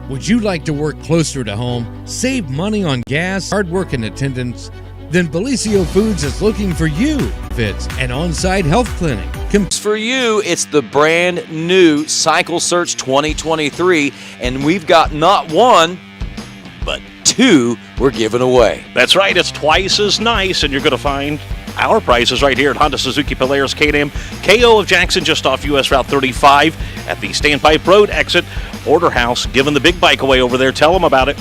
Would you like to work closer to home, save money on gas, hard work and attendance? Then Belicio Foods is looking for you. Fits an on-site health clinic. For you, it's the brand new Cycle Search 2023, and we've got not one, but two we're giving away. That's right. It's twice as nice, and you're going to find our prices right here at Honda Suzuki Polaris Can-Am KO of Jackson, just off U.S. Route 35 at the Standpipe Road exit. Order House giving the big bike away over there. Tell them about it.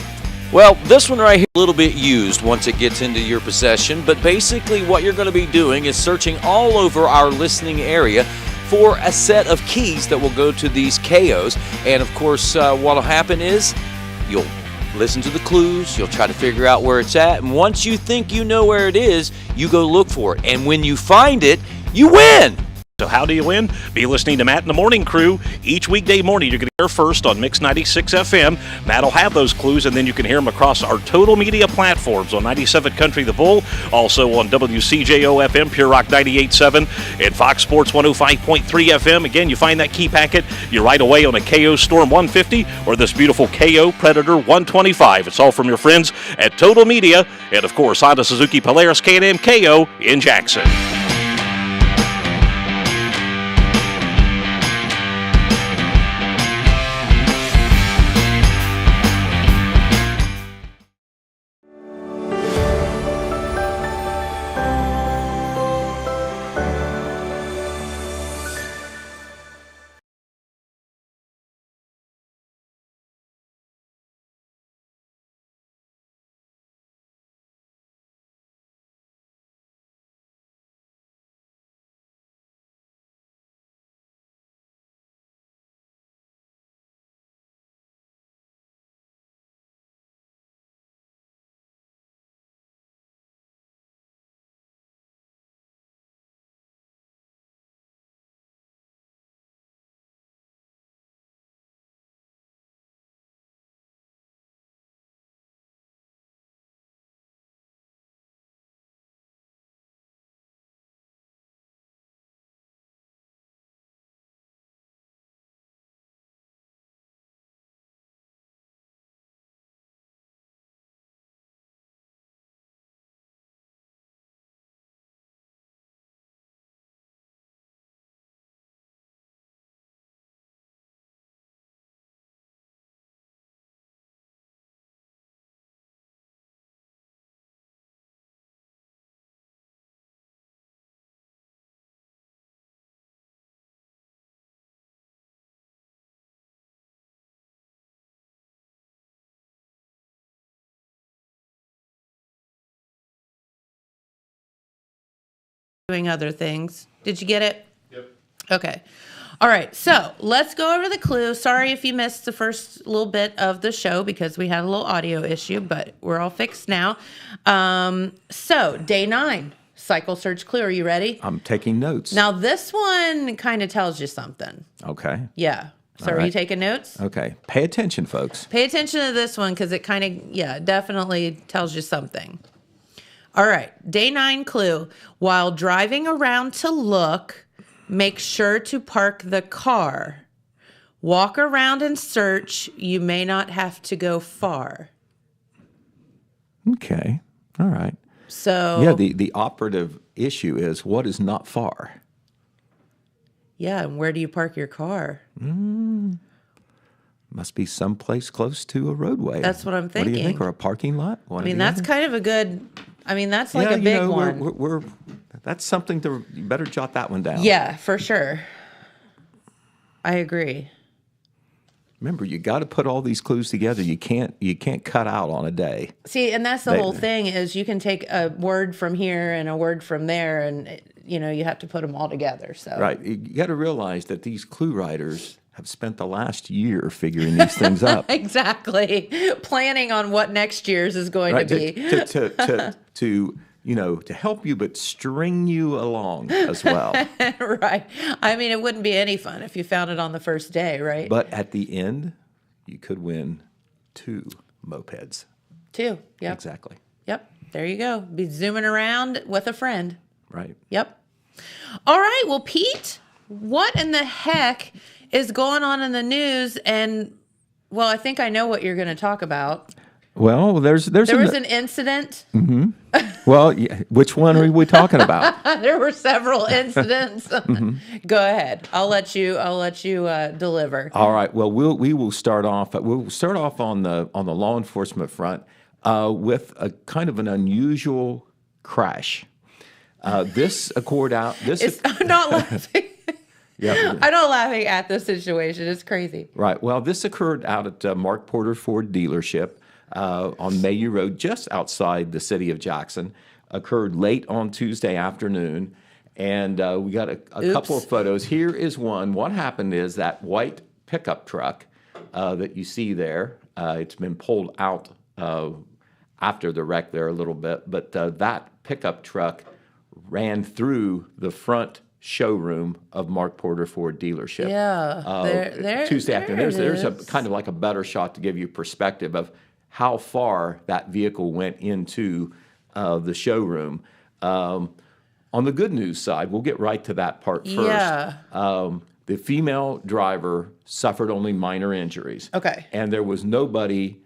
Well, this one right here, a little bit used once it gets into your possession, but basically what you're going to be doing is searching all over our listening area for a set of keys that will go to these KOs. And of course, what will happen is you'll listen to the clues, you'll try to figure out where it's at, and once you think you know where it is, you go look for it. And when you find it, you win! So how do you win? Be listening to Matt and the Morning Crew each weekday morning. You're going to hear first on Mix 96 FM. Matt will have those clues, and then you can hear them across our total media platforms on 97 Country The Bull, also on WCJO FM, Pure Rock 98.7, and Fox Sports 105.3 FM. Again, you find that key packet, you're right away on a KO Storm 150 or this beautiful KO Predator 125. It's all from your friends at Total Media, and of course, Honda Suzuki Polaris Can-Am KO in Jackson. Doing other things. Did you get it? Yep. Okay. All right. So let's go over the clue. Sorry if you missed the first little bit of the show because we had a little audio issue, but we're all fixed now. So day 9, Cycle Search clue. Are you ready? I'm taking notes. Now this one kind of tells you something. Okay. Yeah. So are you taking notes? Okay. Pay attention, folks. Pay attention to this one because it kind of, definitely tells you something. All right, day 9 clue. While driving around to look, make sure to park the car. Walk around and search. You may not have to go far. Okay, all right. So yeah, the operative issue is what is not far. Yeah, and where do you park your car? Must be someplace close to a roadway. That's what I'm thinking. What do you think? Or a parking lot? That's kind of a good... that's like a big one. We're that's something to, you better jot that one down. Yeah, for sure. I agree. Remember, you got to put all these clues together. You can't cut out on a day. See, and that's the whole thing is you can take a word from here and a word from there, and you have to put them all together. So right, you got to realize that these clue writers have spent the last year figuring these things up. Exactly, planning on what next year's is going to be to help you, but string you along as well. Right. I mean, it wouldn't be any fun if you found it on the first day, right? But at the end, you could win 2 mopeds. 2, yep. Exactly. Yep, there you go. Be zooming around with a friend. Right. Yep. All right, well, Pete, what in the heck is going on in the news, and Well, I think I know what you're going to talk about. Well, there was an incident. Well, yeah, which one are we talking about? There were several incidents. Go ahead. I'll let you deliver. All right. Well, we will start off. We'll start off on the law enforcement front with a kind of an unusual crash. This occurred out. I'm not laughing. Yeah. I'm not laughing at the situation. It's crazy. Right. Well, this occurred out at Mark Porter Ford dealership on Mayu Road, just outside the city of Jackson. Occurred late on Tuesday afternoon, and we got a couple of photos. Here is one. What happened is that white pickup truck that you see there, it's been pulled out after the wreck there a little bit, but that pickup truck ran through the front showroom of Mark Porter Ford dealership. Yeah, Tuesday afternoon. There's a is. kind of like a better shot to give you perspective of how far that vehicle went into the showroom. On the good news side, we'll get right to that part first. Yeah. The female driver suffered only minor injuries. Okay. And there was nobody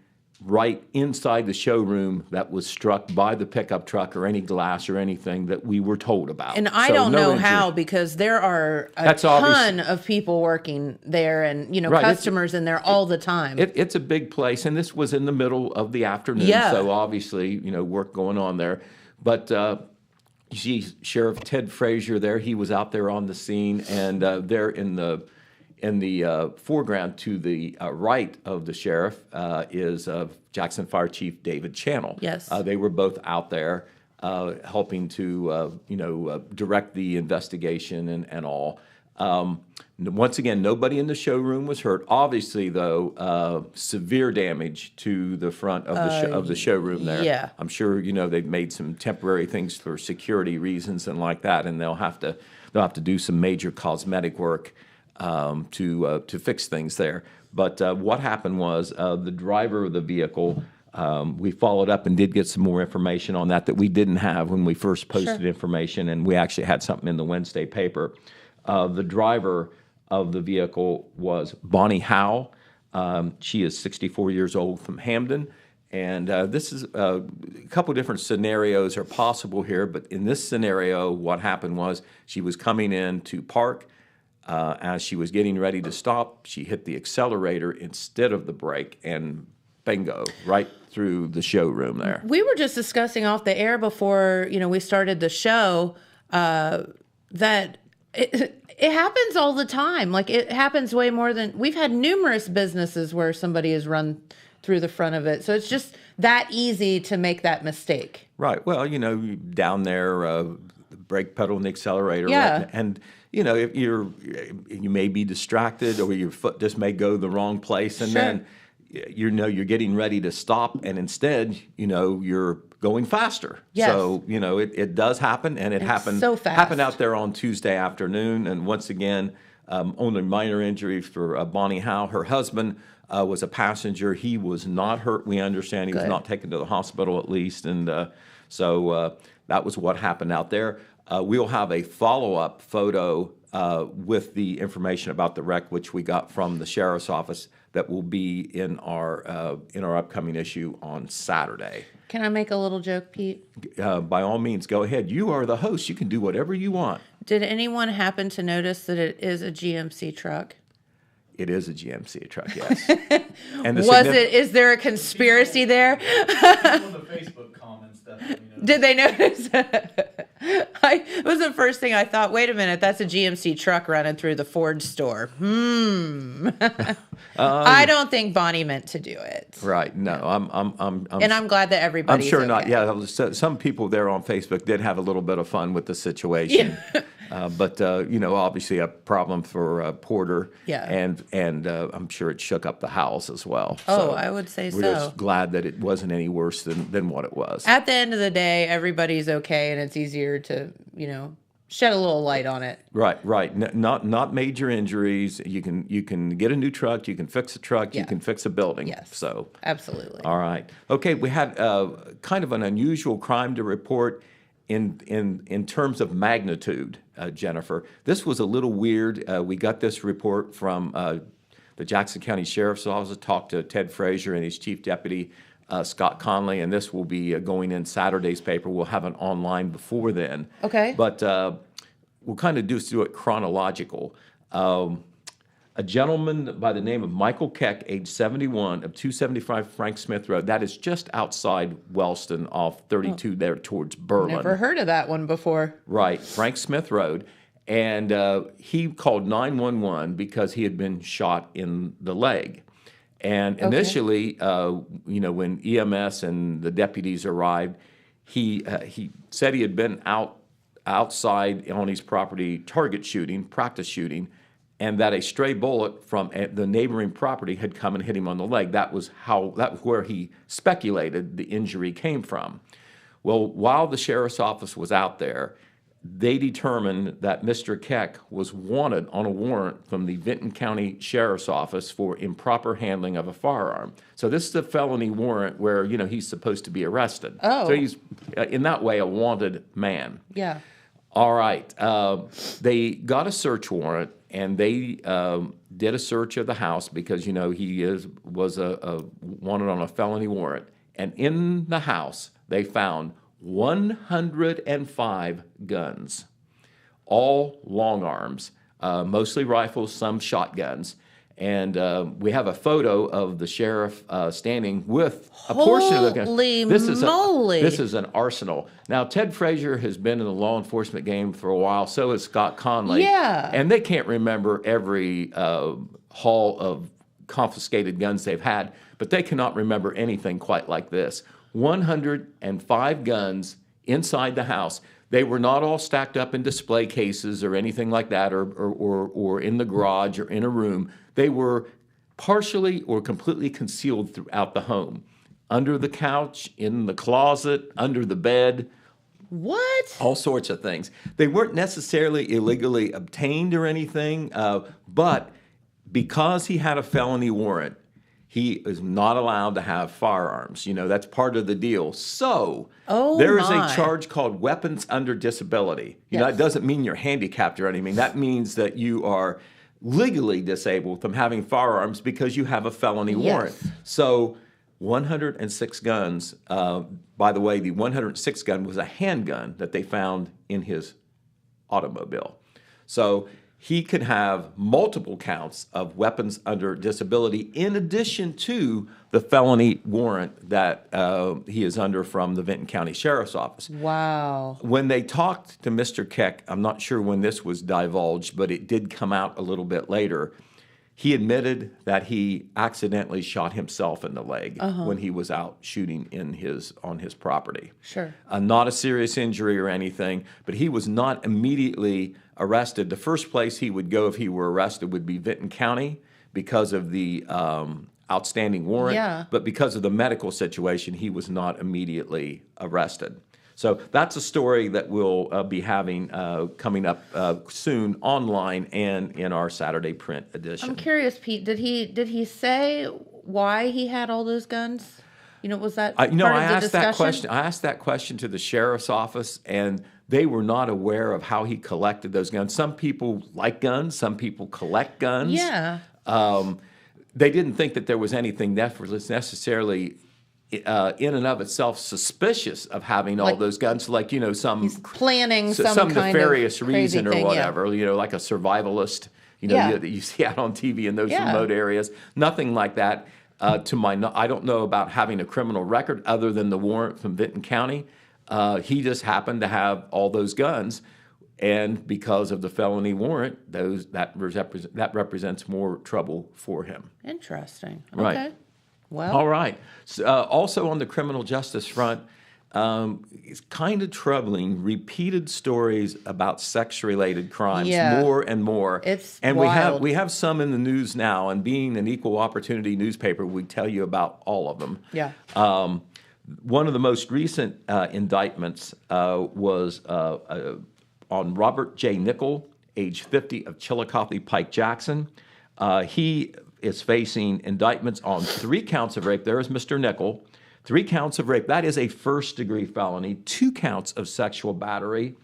right inside the showroom that was struck by the pickup truck or any glass or anything that we were told about. And I So don't no know injury. how, because there are a That's obvious. ton of people working there and, Right, customers in there all the time. It's a big place, and this was in the middle of the afternoon, Yeah. so obviously, work going on there. But you see Sheriff Ted Frazier there. He was out there on the scene, and there in the foreground to the right of the sheriff is Jackson Fire Chief David Channel. Yes. They were both out there helping to, direct the investigation and all. Once again, nobody in the showroom was hurt. Obviously, though, severe damage to the front of the showroom there. yeah. I'm sure they've made some temporary things for security reasons and like that, and they'll have to do some major cosmetic work to fix things there. But what happened was the driver of the vehicle. We followed up and did get some more information on that we didn't have when we first posted information, and we actually had something in the Wednesday paper. The driver of the vehicle was Bonnie Howe. She is 64 years old from Hamden. And this is a couple different scenarios are possible here. But in this scenario, what happened was she was coming in to park. As she was getting ready to stop, she hit the accelerator instead of the brake, and bingo, right through the showroom there. We were just discussing off the air before, we started the show, that it happens all the time. Like, it happens way more than we've had numerous businesses where somebody has run through the front of it. So it's just that easy to make that mistake. Right. Well, down there, the brake pedal and the accelerator. Yeah. Right? And, if you may be distracted, or your foot just may go the wrong place, and Sure. then you're getting ready to stop, and instead, you're going faster. Yes. So, it does happen, and it happened so fast. happened out there on Tuesday afternoon. And once again, only minor injuries for Bonnie Howe. Her husband was a passenger. He was not hurt. We understand he was Good. not taken to the hospital, at least. And so that was what happened out there. We'll have a follow-up photo with the information about the wreck, which we got from the sheriff's office, that will be in our upcoming issue on Saturday. Can I make a little joke, Pete? By all means, go ahead. You are the host. You can do whatever you want. Did anyone happen to notice that it is a GMC truck? It is a GMC truck, yes. And Is there a conspiracy there? One of the Facebook comments definitely noticed. Did they notice? It was the first thing I thought. Wait a minute, that's a GMC truck running through the Ford store. I don't think Bonnie meant to do it. Right? No, And I'm glad that I'm everybody's sure okay. not. Yeah, some people there on Facebook did have a little bit of fun with the situation. But obviously a problem for Porter. Yeah. And I'm sure it shook up the house as well. Oh, So I would say we're so. just glad that it wasn't any worse than what it was. At the end of the day, everybody's okay, and it's easier to, shed a little light on it. Right. Not major injuries. You can get a new truck. You can fix a truck. Yeah. You can fix a building. Yes. So. Absolutely. All right. Okay. We had kind of an unusual crime to report in terms of magnitude, Jennifer. This was a little weird. We got this report from the Jackson County Sheriff's Office talked to Ted Frazier and his chief deputy, Scott Conley, and this will be going in Saturday's paper. We'll have it online before then. Okay. But we'll kind of do it chronological. A gentleman by the name of Michael Keck, age 71, of 275 Frank Smith Road. That is just outside Wellston off 32 there towards Berlin. Never heard of that one before. Right, Frank Smith Road. And he called 911 because he had been shot in the leg. And initially, when EMS and the deputies arrived, he said he had been outside on his property target shooting, practice shooting, and that a stray bullet from the neighboring property had come and hit him on the leg. That was where he speculated the injury came from. Well, while the sheriff's office was out there, they determined that Mr. Keck was wanted on a warrant from the Vinton County Sheriff's Office for improper handling of a firearm. So this is a felony warrant where, he's supposed to be arrested. Oh. So he's, in that way, a wanted man. Yeah. All right. They got a search warrant, and they did a search of the house because, he was a wanted on a felony warrant. And in the house, they found 105 guns, all long arms, mostly rifles, some shotguns. And we have a photo of the sheriff standing with a portion of the guns. Holy moly! This is an arsenal. Now, Ted Frazier has been in the law enforcement game for a while. So has Scott Conley. Yeah. And they can't remember every haul of confiscated guns they've had, but they cannot remember anything quite like this. 105 guns inside the house. They were not all stacked up in display cases or anything like that, or in the garage or in a room. They were partially or completely concealed throughout the home. Under the couch, in the closet, under the bed. What? All sorts of things. They weren't necessarily illegally obtained or anything, but because he had a felony warrant, he is not allowed to have firearms. That's part of the deal. So there is a charge called weapons under disability. It doesn't mean you're handicapped or anything. That means that you are legally disabled from having firearms because you have a felony warrant. So 106 guns. By the way, the 106th gun was a handgun that they found in his automobile. So he could have multiple counts of weapons under disability in addition to the felony warrant that he is under from the Vinton County Sheriff's Office. Wow. When they talked to Mr. Keck, I'm not sure when this was divulged, but it did come out a little bit later. He admitted that he accidentally shot himself in the leg when he was out shooting on his property. Sure. Not a serious injury or anything, but he was not immediately arrested. The first place he would go if he were arrested would be Vinton County because of the outstanding warrant. Yeah. But because of the medical situation, he was not immediately arrested. So that's a story that we'll be having coming up soon online and in our Saturday print edition. I'm curious, Pete. Did he say why he had all those guns? Was that part of the discussion? I asked that question to the sheriff's office, and they were not aware of how he collected those guns. Some people like guns. Some people collect guns. Yeah. They didn't think that there was anything necessarily in and of itself suspicious of having all those guns, like some he's planning some kind nefarious of reason or thing, whatever. Like a survivalist, that you see out on TV in those remote areas. Nothing like that. I don't know about having a criminal record other than the warrant from Vinton County. He just happened to have all those guns, and because of the felony warrant, that represents more trouble for him. Interesting. Right. Okay. Well. All right. So, also on the criminal justice front, it's kind of troubling. Repeated stories about sex-related crimes, more and more. It's and wild. we have some in the news now. And being an equal opportunity newspaper, we tell you about all of them. Yeah. One of the most recent indictments was on Robert J. Nickel, age 50, of Chillicothe Pike Jackson. He is facing indictments on 3 counts of rape. There is Mr. Nickel. 3 counts of rape. That is a first-degree felony. 2 counts of sexual battery.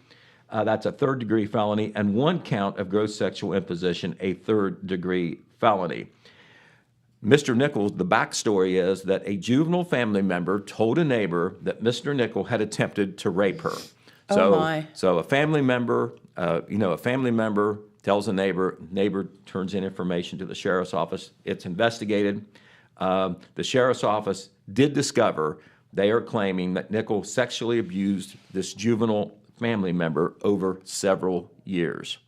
That's a third-degree felony. And 1 count of gross sexual imposition, a third-degree felony. Mr. Nichols, the backstory is that a juvenile family member told a neighbor that Mr. Nickel had attempted to rape her. Oh, my. So a family member, a family member tells a neighbor turns in information to the sheriff's office. It's investigated. The sheriff's office did discover they are claiming that Nickel sexually abused this juvenile family member over several years.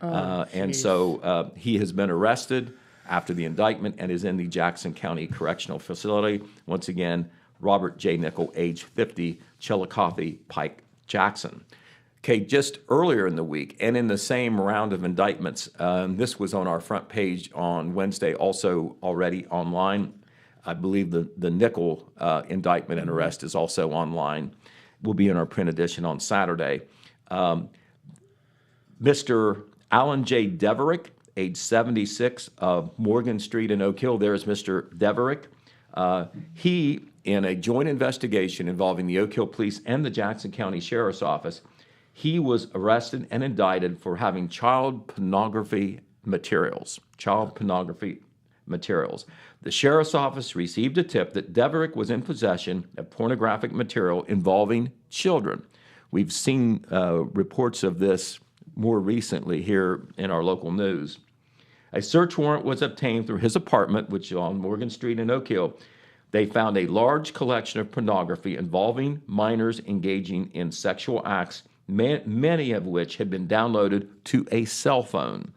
And so he has been arrested after the indictment and is in the Jackson County Correctional Facility. Once again, Robert J. Nickel, age 50, Chillicothe Pike, Jackson. Okay, just earlier in the week, and in the same round of indictments, this was on our front page on Wednesday, also already online. I believe the Nickel indictment and arrest is also online. Will be in our print edition on Saturday. Mr. Alan J. Deverick, age 76, of Morgan Street in Oak Hill. There's Mr. Deverick. He, in a joint investigation involving the Oak Hill Police and the Jackson County Sheriff's Office, he was arrested and indicted for having child pornography materials. The Sheriff's Office received a tip that Deverick was in possession of pornographic material involving children. We've seen reports of this more recently here in our local news. A search warrant was obtained through his apartment, which is on Morgan Street in Oak Hill. They found a large collection of pornography involving minors engaging in sexual acts, many of which had been downloaded to a cell phone.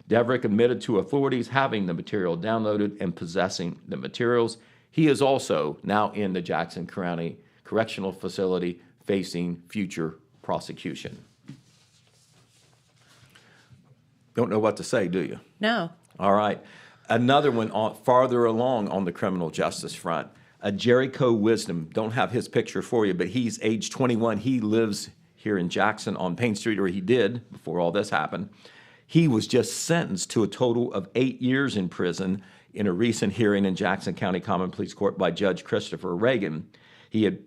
Deverick admitted to authorities having the material downloaded and possessing the materials. He is also now in the Jackson County Correctional Facility facing future prosecution. Don't know what to say, do you? No. All right. Another one farther along on the criminal justice front. Jericho Wisdom. Don't have his picture for you, but he's age 21. He lives here in Jackson on Payne Street, or he did before all this happened. He was just sentenced to a total of 8 years in prison in a recent hearing in Jackson County Common Pleas Court by Judge Christopher Reagan. He had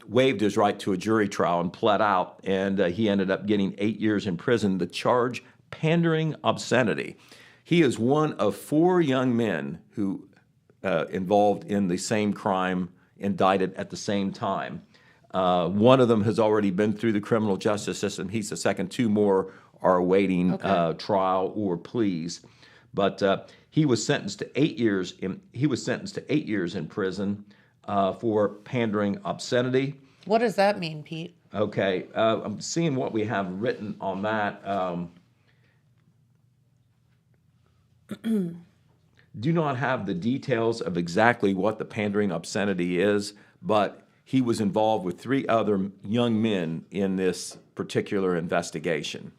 waived his right to a jury trial and pled out, and he ended up getting 8 years in prison. The charge, pandering obscenity. He is one of 4 young men who involved in the same crime, indicted at the same time. One of them has already been through the criminal justice system. He's the second. 2 more are awaiting trial or pleas. But he was sentenced to 8 years. He was sentenced to 8 years in prison for pandering obscenity. What does that mean, Pete? Okay, I'm seeing what we have written on that. Do not have the details of exactly what the pandering obscenity is, but he was involved with 3 other young men in this particular investigation.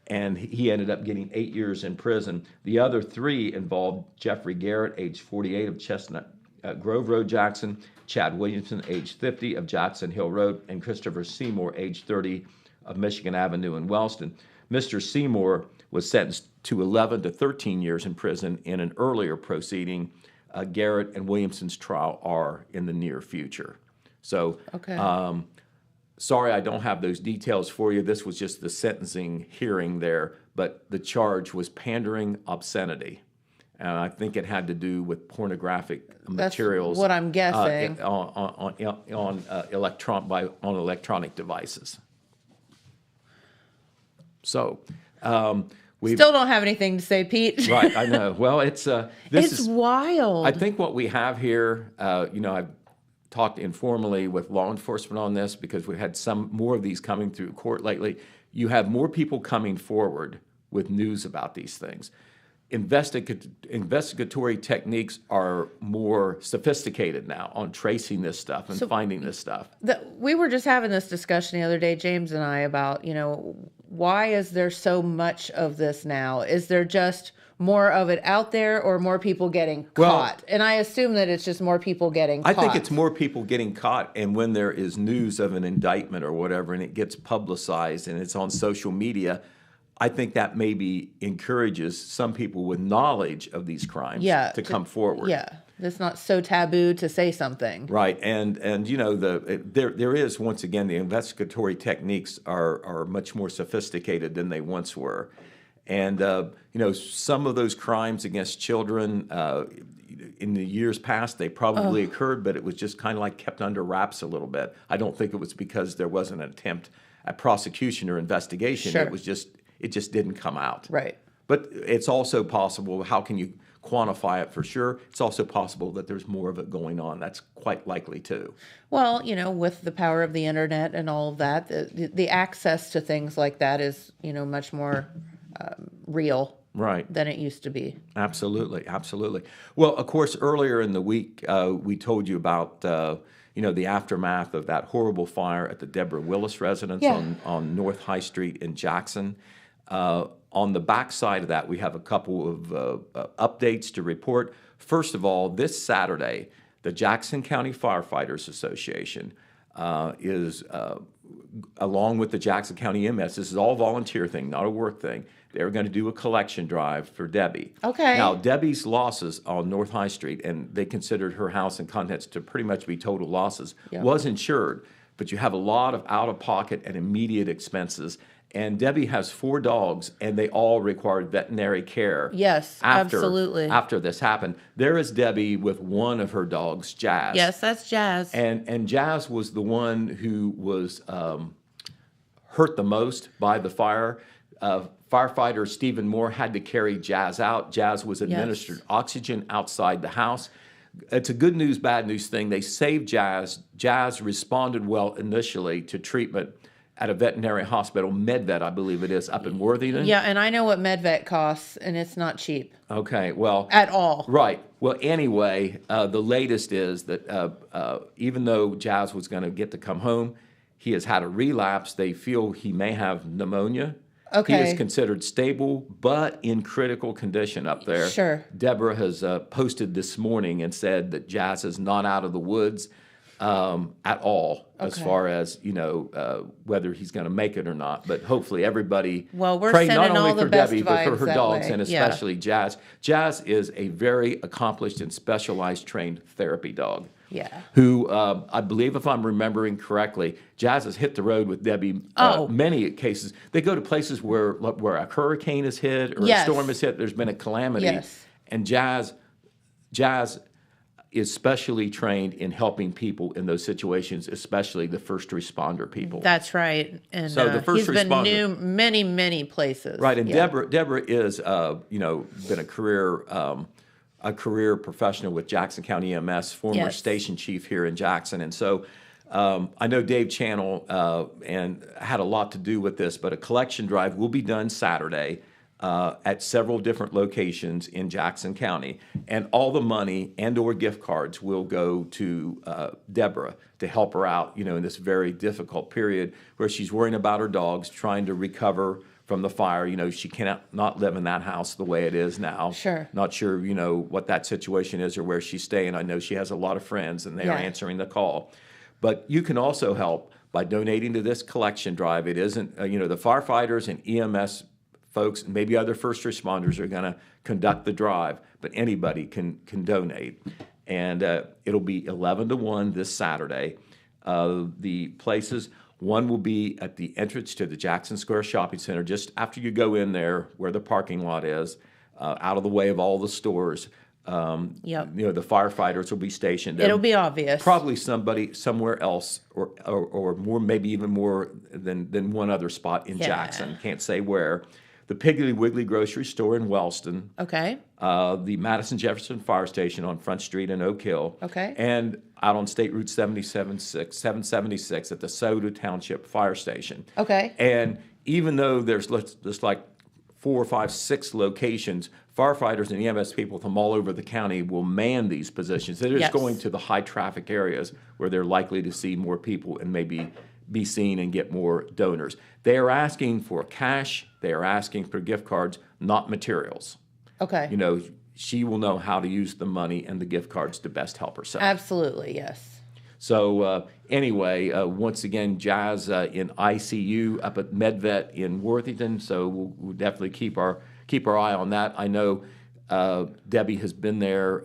And he ended up getting 8 years in prison. The other 3 involved Jeffrey Garrett, age 48, of Chestnut Grove Road, Jackson, Chad Williamson, age 50, of Jackson Hill Road, and Christopher Seymour, age 30, of Michigan Avenue in Wellston. Mr. Seymour was sentenced to 11 to 13 years in prison in an earlier proceeding. Garrett and Williamson's trial are in the near future. So, sorry I don't have those details for you. This was just the sentencing hearing there, but the charge was pandering obscenity. And I think it had to do with pornographic materials. What I'm guessing. On electronic devices. So, we still don't have anything to say, Pete. Right, I know. Well, it's wild. I think what we have here, I've talked informally with law enforcement on this because we've had some more of these coming through court lately. You have more people coming forward with news about these things. Investigatory techniques are more sophisticated now on tracing this stuff and finding this stuff. We were just having this discussion the other day, James and I, about, why is there so much of this now? Is there just more of it out there or more people getting caught? And I assume that it's just more people getting caught. I think it's more people getting caught, and when there is news of an indictment or whatever and it gets publicized and it's on social media, I think that maybe encourages some people with knowledge of these crimes to come forward. Yeah, it's not so taboo to say something. Right, and there is, once again, the investigatory techniques are much more sophisticated than they once were. And, some of those crimes against children, in the years past, they probably occurred, but it was just kind of like kept under wraps a little bit. I don't think it was because there wasn't an attempt at prosecution or investigation. Sure. It just didn't come out. Right. But it's also possible, how can you quantify it for sure? It's also possible that there's more of it going on. That's quite likely too. Well, with the power of the internet and all of that, the access to things like that is, much more real Right. than it used to be. Absolutely, absolutely. Well, of course, earlier in the week, we told you about the aftermath of that horrible fire at the Deborah Willis residence on North High Street in Jackson. On the backside of that, we have a couple of updates to report. First of all, this Saturday, the Jackson County Firefighters Association is, along with the Jackson County EMS, this is all volunteer thing, not a work thing. They're going to do a collection drive for Debbie. Okay. Now, Debbie's losses on North High Street, and they considered her house and contents to pretty much be total losses, was insured. But you have a lot of out-of-pocket and immediate expenses. And Debbie has 4 dogs, and they all required veterinary care. Yes, absolutely. After this happened, there is Debbie with one of her dogs, Jazz. Yes, that's Jazz. And Jazz was the one who was hurt the most by the fire. Firefighter Stephen Moore had to carry Jazz out. Jazz was administered oxygen outside the house. It's a good news, bad news thing. They saved Jazz. Jazz responded well initially to treatment at a veterinary hospital, MedVet, I believe it is, up in Worthington. Yeah, and I know what MedVet costs, and it's not cheap. Okay, well. At all. Right. Well, anyway, the latest is that even though Jazz was going to get to come home, he has had a relapse. They feel he may have pneumonia. Okay. He is considered stable, but in critical condition up there. Sure. Deborah has posted this morning and said that Jazz is not out of the woods at all, as far as, whether he's going to make it or not. But hopefully everybody we're pray not sending only all the for best Debbie, but for her vibes that dogs, way. and Yeah. especially Jazz. Jazz is a very accomplished and specialized trained therapy dog. Yeah. Who, I believe, if I'm remembering correctly, Jazz has hit the road with Debbie many cases. They go to places where a hurricane is hit or a storm is hit. There's been a calamity. Yes. And Jazz is specially trained in helping people in those situations, especially the first responder people. That's right. And So the first he's been responder- many, many places. Right, and Yeah. Deborah is, been a career professional with Jackson County EMS, former station chief here in Jackson, and so I know Dave Channel and had a lot to do with this, but a collection drive will be done Saturday at several different locations in Jackson County, and all the money and/or gift cards will go to Deborah to help her out, in this very difficult period where she's worrying about her dogs, trying to recover from the fire. She cannot not live in that house the way it is now. Sure. Not sure, what that situation is or where she's staying. I know she has a lot of friends, and they are answering the call. But you can also help by donating to this collection drive. It isn't, the firefighters and EMS folks, and maybe other first responders are going to conduct the drive, but anybody can donate. And it'll be 11 to 1 this Saturday. The places, one will be at the entrance to the Jackson Square Shopping Center, just after you go in there where the parking lot is, out of the way of all the stores. The firefighters will be stationed there. It'll be obvious. Probably somebody somewhere else, or more, maybe even more than one other spot in Jackson. Can't say where. The Piggly Wiggly grocery store in Wellston. Okay. The Madison Jefferson Fire Station on Front Street in Oak Hill. Okay. And out on State Route 776 at the Soda Township Fire Station. Okay. And even though there's just like 4 or 5, 6 locations, firefighters and EMS people from all over the county will man these positions. They're just going to the high traffic areas where they're likely to see more people and maybe be seen and get more donors. They are asking for cash. They are asking for gift cards, not materials. Okay. She will know how to use the money and the gift cards to best help herself. Absolutely, yes. So anyway, once again, Jazz in ICU up at MedVet in Worthington. So we'll definitely keep our eye on that. I know Debbie has been there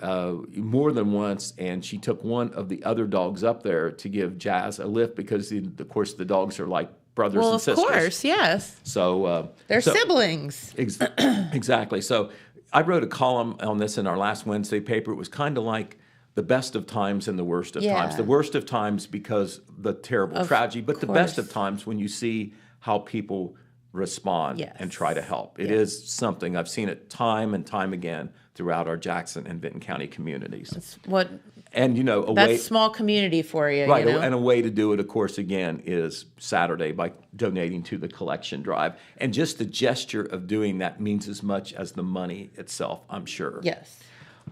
more than once, and she took one of the other dogs up there to give Jazz a lift because, of course, the dogs are like brothers and sisters. Well, of course, yes. So They're siblings. Exactly. So I wrote a column on this in our last Wednesday paper. It was kind of like the best of times and the worst of times. The worst of times because the terrible tragedy, but the best of times when you see how people respond and try to help. It is something. I've seen it time and time again throughout our Jackson and Vinton County communities. That's what. And, you know, That's small community for you, right? You know? And a way to do it, of course, again, is Saturday by donating to the collection drive. And just the gesture of doing that means as much as the money itself, I'm sure. Yes.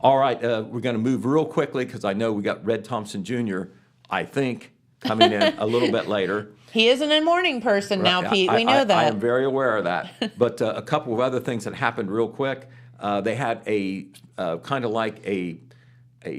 All right, we're going to move real quickly because I know we got Red Thompson Jr., I think, coming in a little bit later. He isn't a morning person now, Pete. We know that. I am very aware of that. But a couple of other things that happened real quick. They had a kind of like a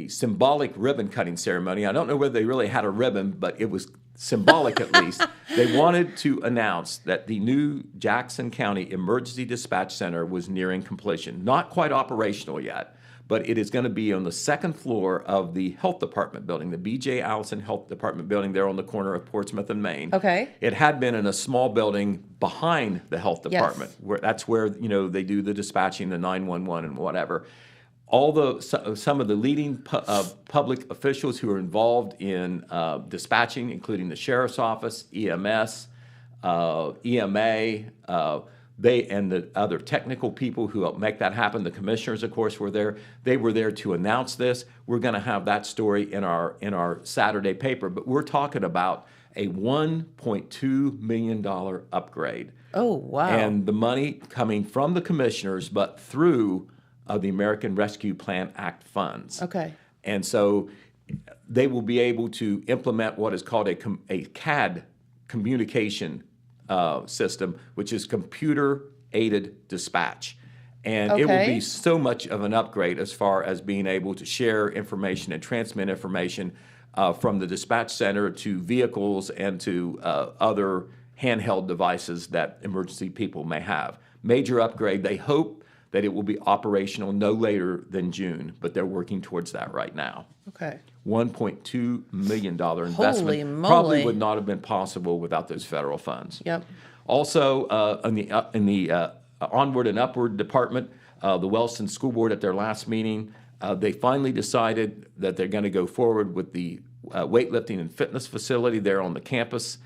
symbolic ribbon cutting ceremony. I don't know whether they really had a ribbon, but it was symbolic at least. They wanted to announce that the new Jackson County Emergency Dispatch Center was nearing completion. Not quite operational yet, but it is going to be on the second floor of the Health Department building, the B.J. Allison Health Department building there on the corner of Portsmouth and Main. Okay. It had been in a small building behind the Health Department. That's where, you know, they do the dispatching, the 911 and whatever. Some of the leading public officials who are involved in dispatching, including the Sheriff's Office, EMS, EMA, they and the other technical people who help make that happen. The commissioners, of course, were there. They were there to announce this. We're going to have that story in our Saturday paper, but we're talking about a $1.2 million upgrade. Oh, wow. And the money coming from the commissioners, but through the American Rescue Plan Act funds. Okay. And so they will be able to implement what is called a CAD communication system, which is computer-aided dispatch. And it will be so much of an upgrade as far as being able to share information and transmit information from the dispatch center to vehicles and to other handheld devices that emergency people may have. Major upgrade. They hope that it will be operational no later than June, but they're working towards that right now. Okay. $1.2 million investment. Holy moly. Probably would not have been possible without those federal funds. Yep. Also, in the onward and upward department, the Wellston School Board at their last meeting, they finally decided that they're going to go forward with the weightlifting and fitness facility there on the campus.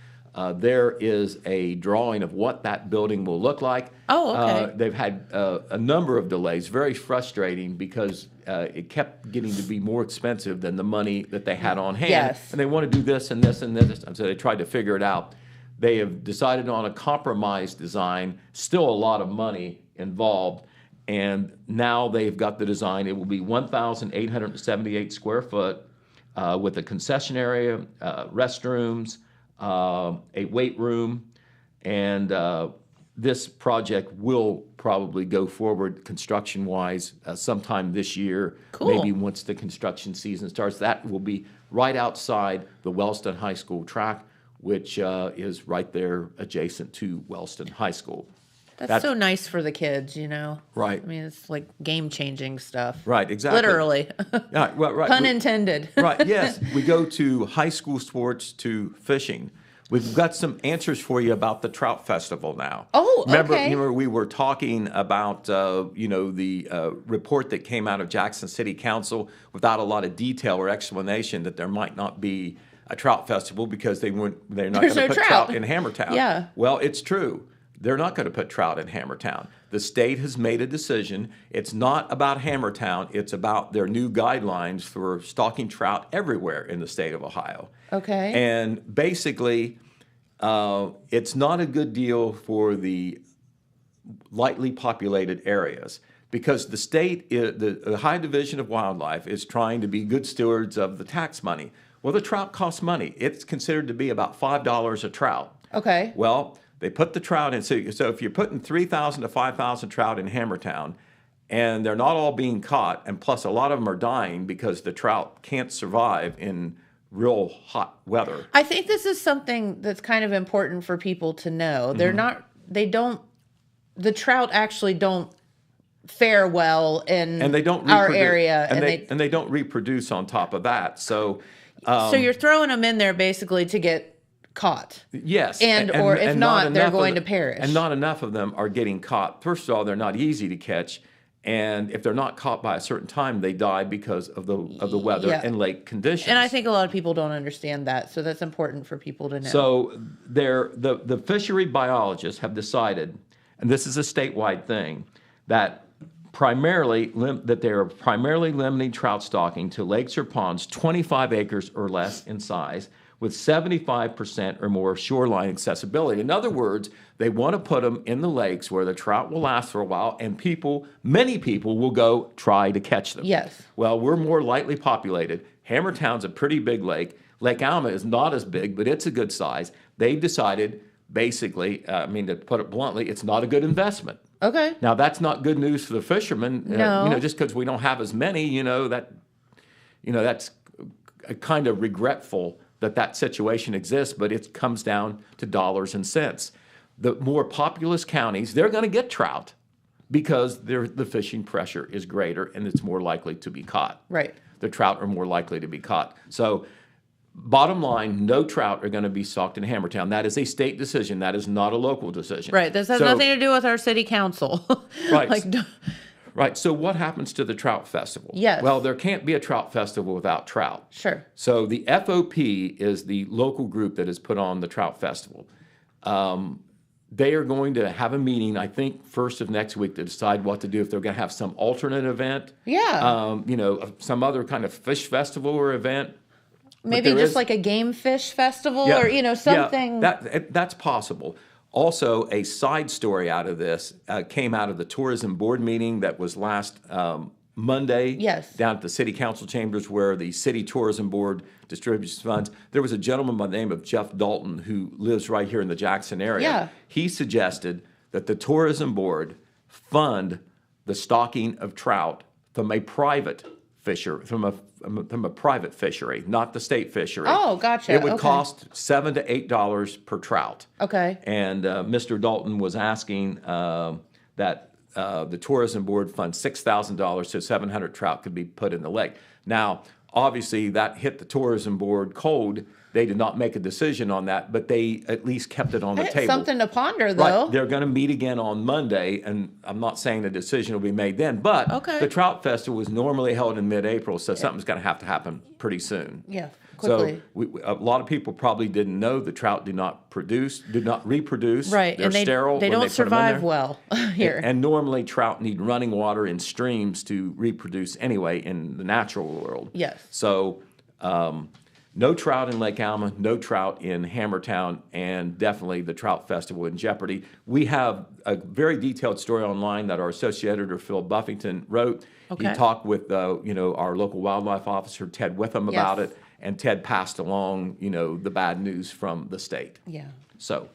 There is a drawing of what that building will look like. Oh, okay. They've had a number of delays, very frustrating because it kept getting to be more expensive than the money that they had on hand. Yes. And they want to do this and this and this, and so they tried to figure it out. They have decided on a compromise design, still a lot of money involved, and now they've got the design. It will be 1,878 square foot with a concession area, restrooms, a weight room, and this project will probably go forward construction-wise sometime this year. Cool. Maybe once the construction season starts. That will be right outside the Wellston High School track, which is right there adjacent to Wellston High School. That's so nice for the kids, you know? Right. I mean, it's like game-changing stuff. Right, exactly. Literally. Yeah, right. Pun intended. Right, yes. We go to high school sports to fishing. We've got some answers for you about the Trout Festival now. Oh, Remember we were talking about, the report that came out of Jackson City Council without a lot of detail or explanation that there might not be a Trout Festival because they're not going to put trout in Hammertown. Yeah. Well, it's true. They're not going to put trout in Hammertown. The state has made a decision. It's not about Hammertown. It's about their new guidelines for stocking trout everywhere in the state of Ohio. Okay. And basically, it's not a good deal for the lightly populated areas because the state, the Ohio Division of Wildlife is trying to be good stewards of the tax money. Well, the trout costs money. It's considered to be about $5 a trout. Okay. Well, they put the trout in. So if you're putting 3,000 to 5,000 trout in Hammertown, and they're not all being caught, and plus a lot of them are dying because the trout can't survive in real hot weather. I think this is something that's kind of important for people to know. The trout actually don't fare well in and they don't our area. And they don't reproduce on top of that. So you're throwing them in there basically to get caught. Yes. Or if not they're going to perish. And not enough of them are getting caught. First of all, they're not easy to catch. And if they're not caught by a certain time, they die because of the weather Yeah. and lake conditions. And I think a lot of people don't understand that, so that's important for people to know. So the fishery biologists have decided, and this is a statewide thing, that they are primarily limiting trout stocking to lakes or ponds 25 acres or less in size, with 75% or more shoreline accessibility. In other words, they want to put them in the lakes where the trout will last for a while, and many people will go try to catch them. Yes. Well, we're more lightly populated. Hammertown's a pretty big lake. Lake Alma is not as big, but it's a good size. They've decided, basically, to put it bluntly, it's not a good investment. Okay. Now, that's not good news for the fishermen. No. Just because we don't have as many, that's kind of regretful that situation exists, but it comes down to dollars and cents. The more populous counties, they're going to get trout because the fishing pressure is greater and it's more likely to be caught. Right. The trout are more likely to be caught. So bottom line, no trout are going to be stocked in Hammertown. That is a state decision. That is not a local decision. Right. This has nothing to do with our city council. Right. Right. So what happens to the Trout Festival? Yes. Well, there can't be a Trout Festival without trout. Sure. So the FOP is the local group that has put on the Trout Festival. They are going to have a meeting, I think, first of next week to decide what to do, if they're going to have some alternate event. Yeah. Some other kind of fish festival or event. Maybe just like a game fish festival or, something. Yeah, that's possible. Also, a side story out of this came out of the tourism board meeting that was last Monday down at the city council chambers where the city tourism board distributes funds. There was a gentleman by the name of Jeff Dalton who lives right here in the Jackson area. Yeah. He suggested that the tourism board fund the stocking of trout from a private from a private fishery, not the state fishery. Oh, gotcha. It would cost $7 to $8 per trout. Okay. And Mr. Dalton was asking that the tourism board fund $6,000 so 700 trout could be put in the lake. Now, obviously, that hit the tourism board cold. They did not make a decision on that, but they at least kept it on the table. Something to ponder, though. Right. They're going to meet again on Monday, and I'm not saying a decision will be made then, but the Trout Festival is normally held in mid-April, so something's going to have to happen pretty soon. Yeah, quickly. So a lot of people probably didn't know the trout did not reproduce. Right, They're and sterile. they when don't they put them in survive there. well here. And normally trout need running water in streams to reproduce anyway in the natural world. Yes. So no trout in Lake Alma, no trout in Hammertown, and definitely the Trout Festival in jeopardy. We have a very detailed story online that our associate editor, Phil Buffington, wrote. Okay. He talked with our local wildlife officer, Ted Witham, about it, and Ted passed along the bad news from the state. Yeah. So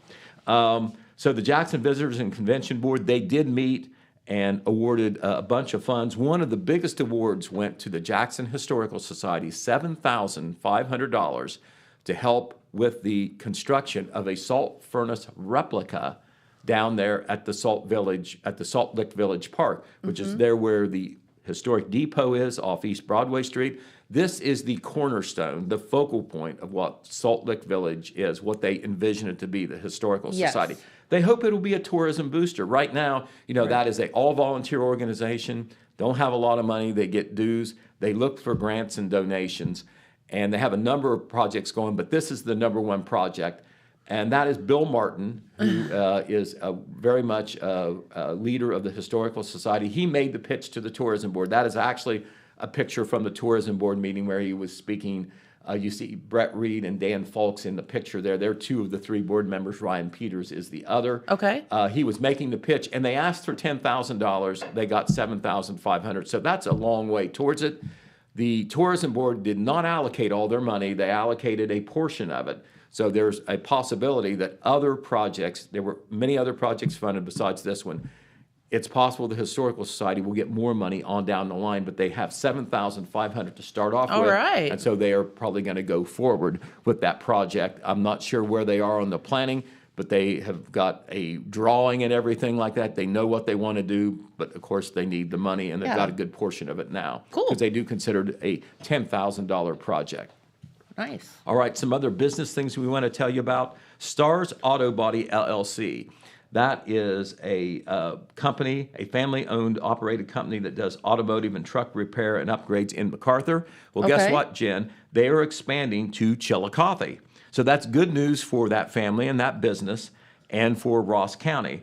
the Jackson Visitors and Convention Board, they did meet and awarded a bunch of funds. One of the biggest awards went to the Jackson Historical Society, $7,500 to help with the construction of a salt furnace replica down there at the Salt Lick Village Park, which is there where the historic depot is off East Broadway Street. This is the cornerstone, the focal point of what Salt Lick Village is, what they envision it to be, the Historical Society. They hope it'll be a tourism booster. Right now, that is an all-volunteer organization, don't have a lot of money, they get dues, they look for grants and donations, and they have a number of projects going, but this is the number one project, and that is Bill Martin, who is very much a leader of the Historical Society. He made the pitch to the tourism board. That is actually a picture from the tourism board meeting where he was speaking. You see Brett Reed and Dan Fulks in the picture there. They're two of the three board members. Ryan Peters is the other. Okay. He was making the pitch, and they asked for $10,000. They got $7,500. So that's a long way towards it. The tourism board did not allocate all their money. They allocated a portion of it. So there's a possibility that other projects, there were many other projects funded besides this one. It's possible the Historical Society will get more money on down the line, but they have $7,500 to start off with. All right. And so they are probably going to go forward with that project. I'm not sure where they are on the planning, but they have got a drawing and everything like that. They know what they want to do, but of course they need the money, and they've got a good portion of it now. Cool. Because they do consider it a $10,000 project. Nice. All right, some other business things we want to tell you about. Stars Auto Body LLC. That is a company, a family-owned, operated company that does automotive and truck repair and upgrades in MacArthur. Well, guess what, Jen? They are expanding to Chillicothe. So that's good news for that family and that business and for Ross County.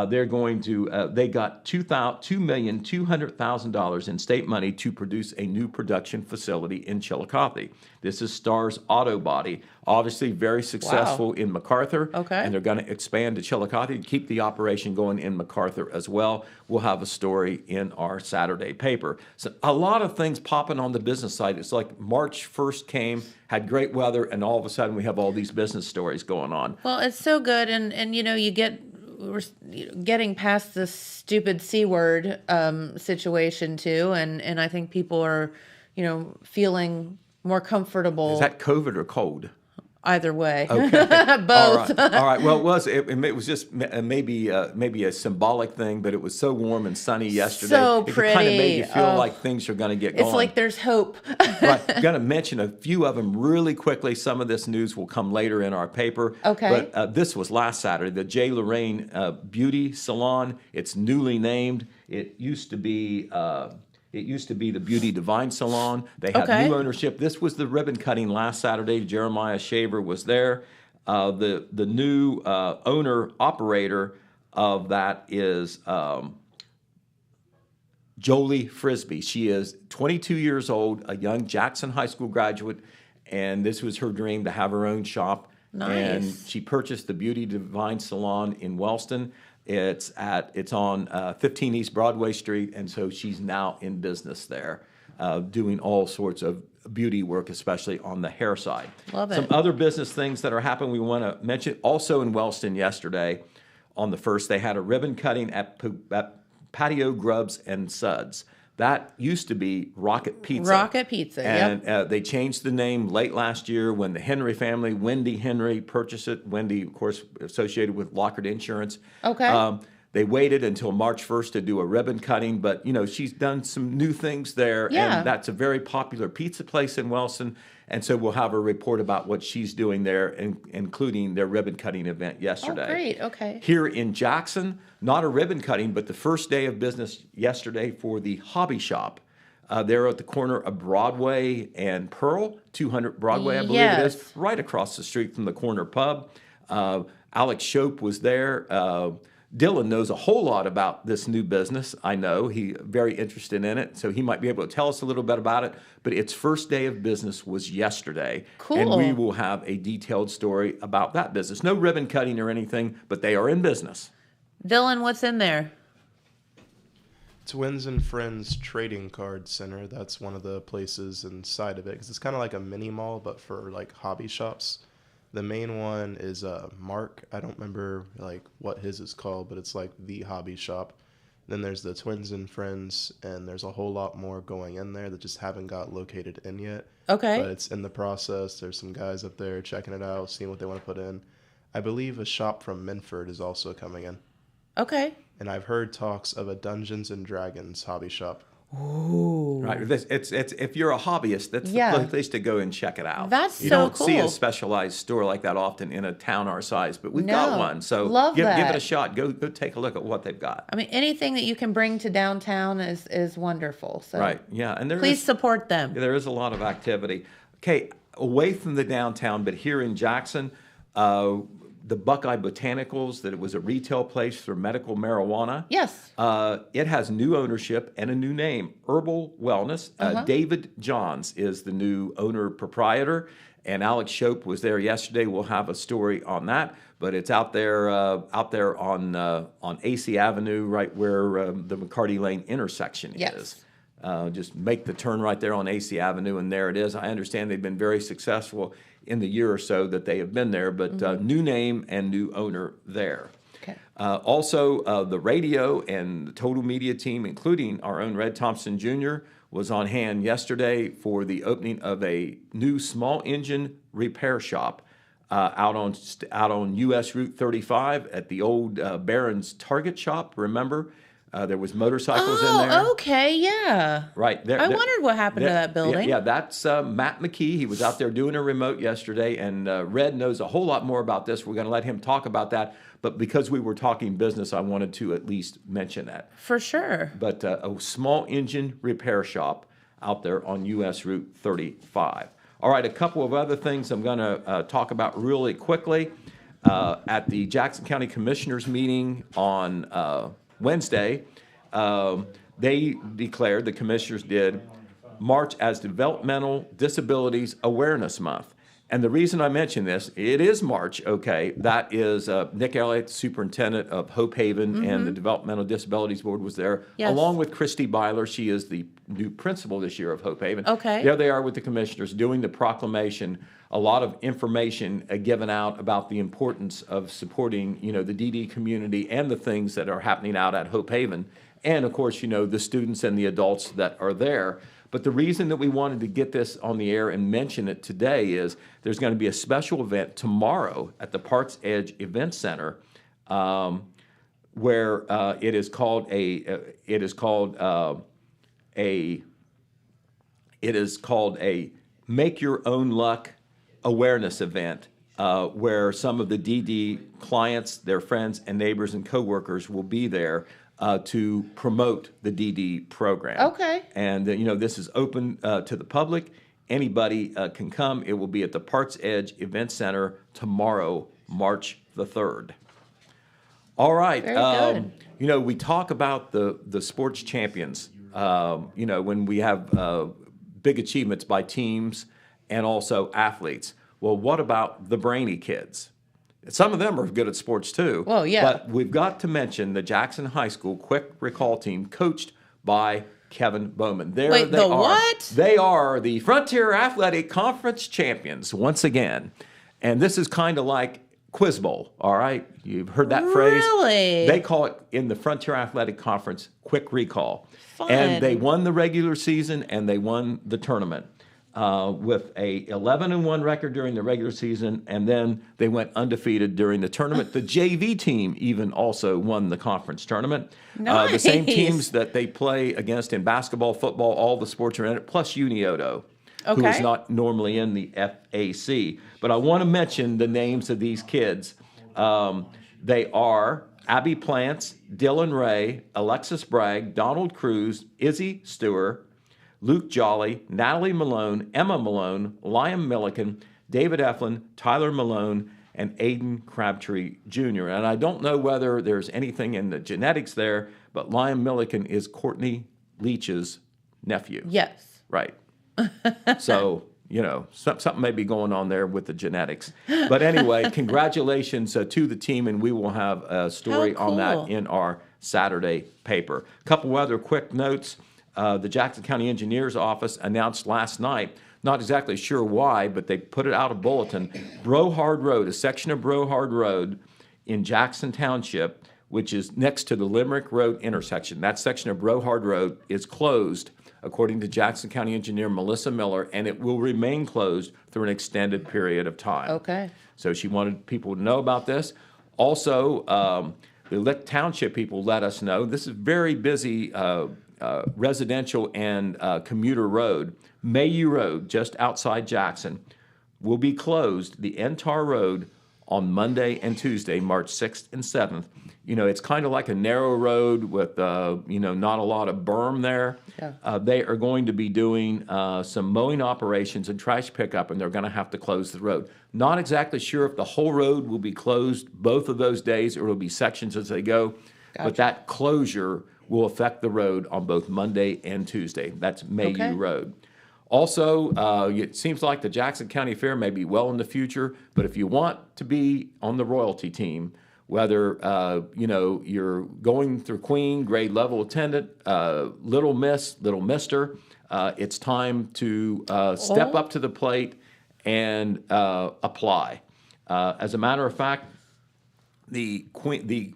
They're going to, they got $2,200,000 in state money to produce a new production facility in Chillicothe. This is Star's Auto Body, obviously very successful in MacArthur. And they're going to expand to Chillicothe to keep the operation going in MacArthur as well. We'll have a story in our Saturday paper. So a lot of things popping on the business side. It's like March 1st came, had great weather, and all of a sudden we have all these business stories going on. Well, it's so good. And you know, we're getting past this stupid C word situation too, and I think people are, you know, feeling more comfortable. Is that COVID or cold? Either way. Okay. Both. All right. Well, it was just maybe a symbolic thing, but it was so warm and sunny yesterday. So it pretty. kind of made you feel like things are going to get going. It's like there's hope. Right. I'm going to mention a few of them really quickly. Some of this news will come later in our paper. Okay. But this was last Saturday. The J. Lorraine Beauty Salon. It's newly named. It used to be the Beauty Divine Salon. They have new ownership. This was the ribbon cutting last Saturday. Jeremiah Shaver was there. The new owner operator of that is Jolie Frisbee. She is 22 years old, a young Jackson High School graduate, and this was her dream to have her own shop. Nice. And she purchased the Beauty Divine Salon in Wellston. It's on 15 East Broadway Street, and so she's now in business there, doing all sorts of beauty work, especially on the hair side. Love it. Some other business things that are happening we want to mention. Also in Wellston yesterday, on the 1st, they had a ribbon cutting at Patio Grubs and Suds. That used to be Rocket Pizza. Rocket Pizza, and they changed the name late last year when the Henry family, Wendy Henry, purchased it. Wendy, of course, associated with Lockard Insurance. Okay. They waited until March 1st to do a ribbon cutting, but, you know, she's done some new things there. Yeah. And that's a very popular pizza place in Wellston. And so we'll have a report about what she's doing there, including their ribbon cutting event yesterday. Oh, great. Okay. Here in Jackson, not a ribbon cutting, but the first day of business yesterday for the Hobby Shop. They're at the corner of Broadway and Pearl, 200 Broadway, I believe it is, right across the street from the corner pub. Alex Shope was there. Dylan knows a whole lot about this new business. I know he's very interested in it, so he might be able to tell us a little bit about it. But its first day of business was yesterday. Cool. And we will have a detailed story about that business. No ribbon cutting or anything, but they are in business. Dylan, what's in there? Twins and Friends Trading Card Center. That's one of the places inside of it, because it's kind of like a mini mall, but for like hobby shops. The main one is Mark. I don't remember like what his is called, but it's like the hobby shop. Then there's the Twins and Friends, and there's a whole lot more going in there that just haven't got located in yet. Okay. But it's in the process. There's some guys up there checking it out, seeing what they want to put in. I believe a shop from Minford is also coming in. Okay. And I've heard talks of a Dungeons and Dragons hobby shop. Ooh. Right. It's if you're a hobbyist, that's the place to go and check it out. That's you so don't see a cool. specialized store like that often in a town our size, but we've got one. So give it a shot. Go take a look at what they've got. I mean, anything that you can bring to downtown is wonderful. So Right. Yeah. And please support them. There is a lot of activity. Okay, away from the downtown, but here in Jackson, the Buckeye Botanicals, that it was a retail place for medical marijuana. Yes. It has new ownership and a new name, Herbal Wellness. David Johns is the new owner proprietor, and Alex Shope was there yesterday. We'll have a story on that, but it's out there on AC Avenue, right where the McCarty Lane intersection is. Just make the turn right there on AC Avenue, and there it is. I understand they've been very successful in the year or so that they have been there, but new name and new owner there. Okay. Also, the radio and the Total Media team, including our own Red Thompson Jr., was on hand yesterday for the opening of a new small engine repair shop out on US Route 35 at the old Barron's Target shop. Remember, There was motorcycles in there. Oh, okay, yeah. Right. There, I wondered what happened to that building. Yeah, that's Matt McKee. He was out there doing a remote yesterday, and Red knows a whole lot more about this. We're going to let him talk about that. But because we were talking business, I wanted to at least mention that. For sure. But a small engine repair shop out there on U.S. Route 35. All right, a couple of other things I'm going to talk about really quickly. At the Jackson County Commissioners meeting on Wednesday, they declared, the commissioners did, March as Developmental Disabilities Awareness Month. And the reason I mention this, it is March, okay. That is Nick Elliott, superintendent of Hope Haven, and the Developmental Disabilities Board was there, along with Christy Byler. She is the new principal this year of Hope Haven. Okay. There they are with the commissioners doing the proclamation. A lot of information given out about the importance of supporting, the DD community and the things that are happening out at Hope Haven. And of course, the students and the adults that are there. But the reason that we wanted to get this on the air and mention it today is there's going to be a special event tomorrow at the Parks Edge Event Center, where it is called a Make Your Own Luck awareness event, where some of the DD clients, their friends and neighbors and coworkers will be there to promote the DD program. Okay. And, this is open to the public. Anybody can come. It will be at the Parks Edge Event Center tomorrow, March the 3rd. All right. Very good. We talk about the sports champions, when we have big achievements by teams and also athletes. Well, what about the brainy kids? Some of them are good at sports too. Well, yeah. But we've got to mention the Jackson High School quick recall team coached by Kevin Bowman. Wait, the what? They are the Frontier Athletic Conference champions once again. And this is kind of like Quiz Bowl, all right? You've heard that phrase? Really? They call it in the Frontier Athletic Conference quick recall. Fun. And they won the regular season and they won the tournament. With a 11-1 record during the regular season, and then they went undefeated during the tournament. The JV team even also won the conference tournament. Nice. The same teams that they play against in basketball, football, all the sports are in it, plus Unioto, who is not normally in the FAC. But I want to mention the names of these kids. They are Abby Plants, Dylan Ray, Alexis Bragg, Donald Cruz, Izzy Stewart, Luke Jolly, Natalie Malone, Emma Malone, Liam Milliken, David Eflin, Tyler Malone, and Aiden Crabtree Jr. And I don't know whether there's anything in the genetics there, but Liam Milliken is Courtney Leach's nephew. Yes. Right. So, something may be going on there with the genetics. But anyway, congratulations to the team, and we will have a story on that in our Saturday paper. A couple other quick notes. The Jackson County Engineers Office announced last night, not exactly sure why, but they put it out a bulletin, Brohard Road, a section of Brohard Road in Jackson Township, which is next to the Limerick Road intersection. That section of Brohard Road is closed, according to Jackson County Engineer Melissa Miller, and it will remain closed through an extended period of time. Okay. So she wanted people to know about this. Also, the Lick Township people let us know, this is very busy residential and commuter road. Mayu Road, just outside Jackson, will be closed, the Entar Road, on Monday and Tuesday, March 6th and 7th. It's kind of like a narrow road with, not a lot of berm there. Yeah. They are going to be doing some mowing operations and trash pickup, and they're going to have to close the road. Not exactly sure if the whole road will be closed both of those days or it'll be sections as they go, but that closure will affect the road on both Monday and Tuesday. That's Mayu Road. Also, it seems like the Jackson County Fair may be well in the future, but if you want to be on the royalty team, whether you're going through Queen, grade level attendant, Little Miss, Little Mister, it's time to step up to the plate and apply. As a matter of fact, the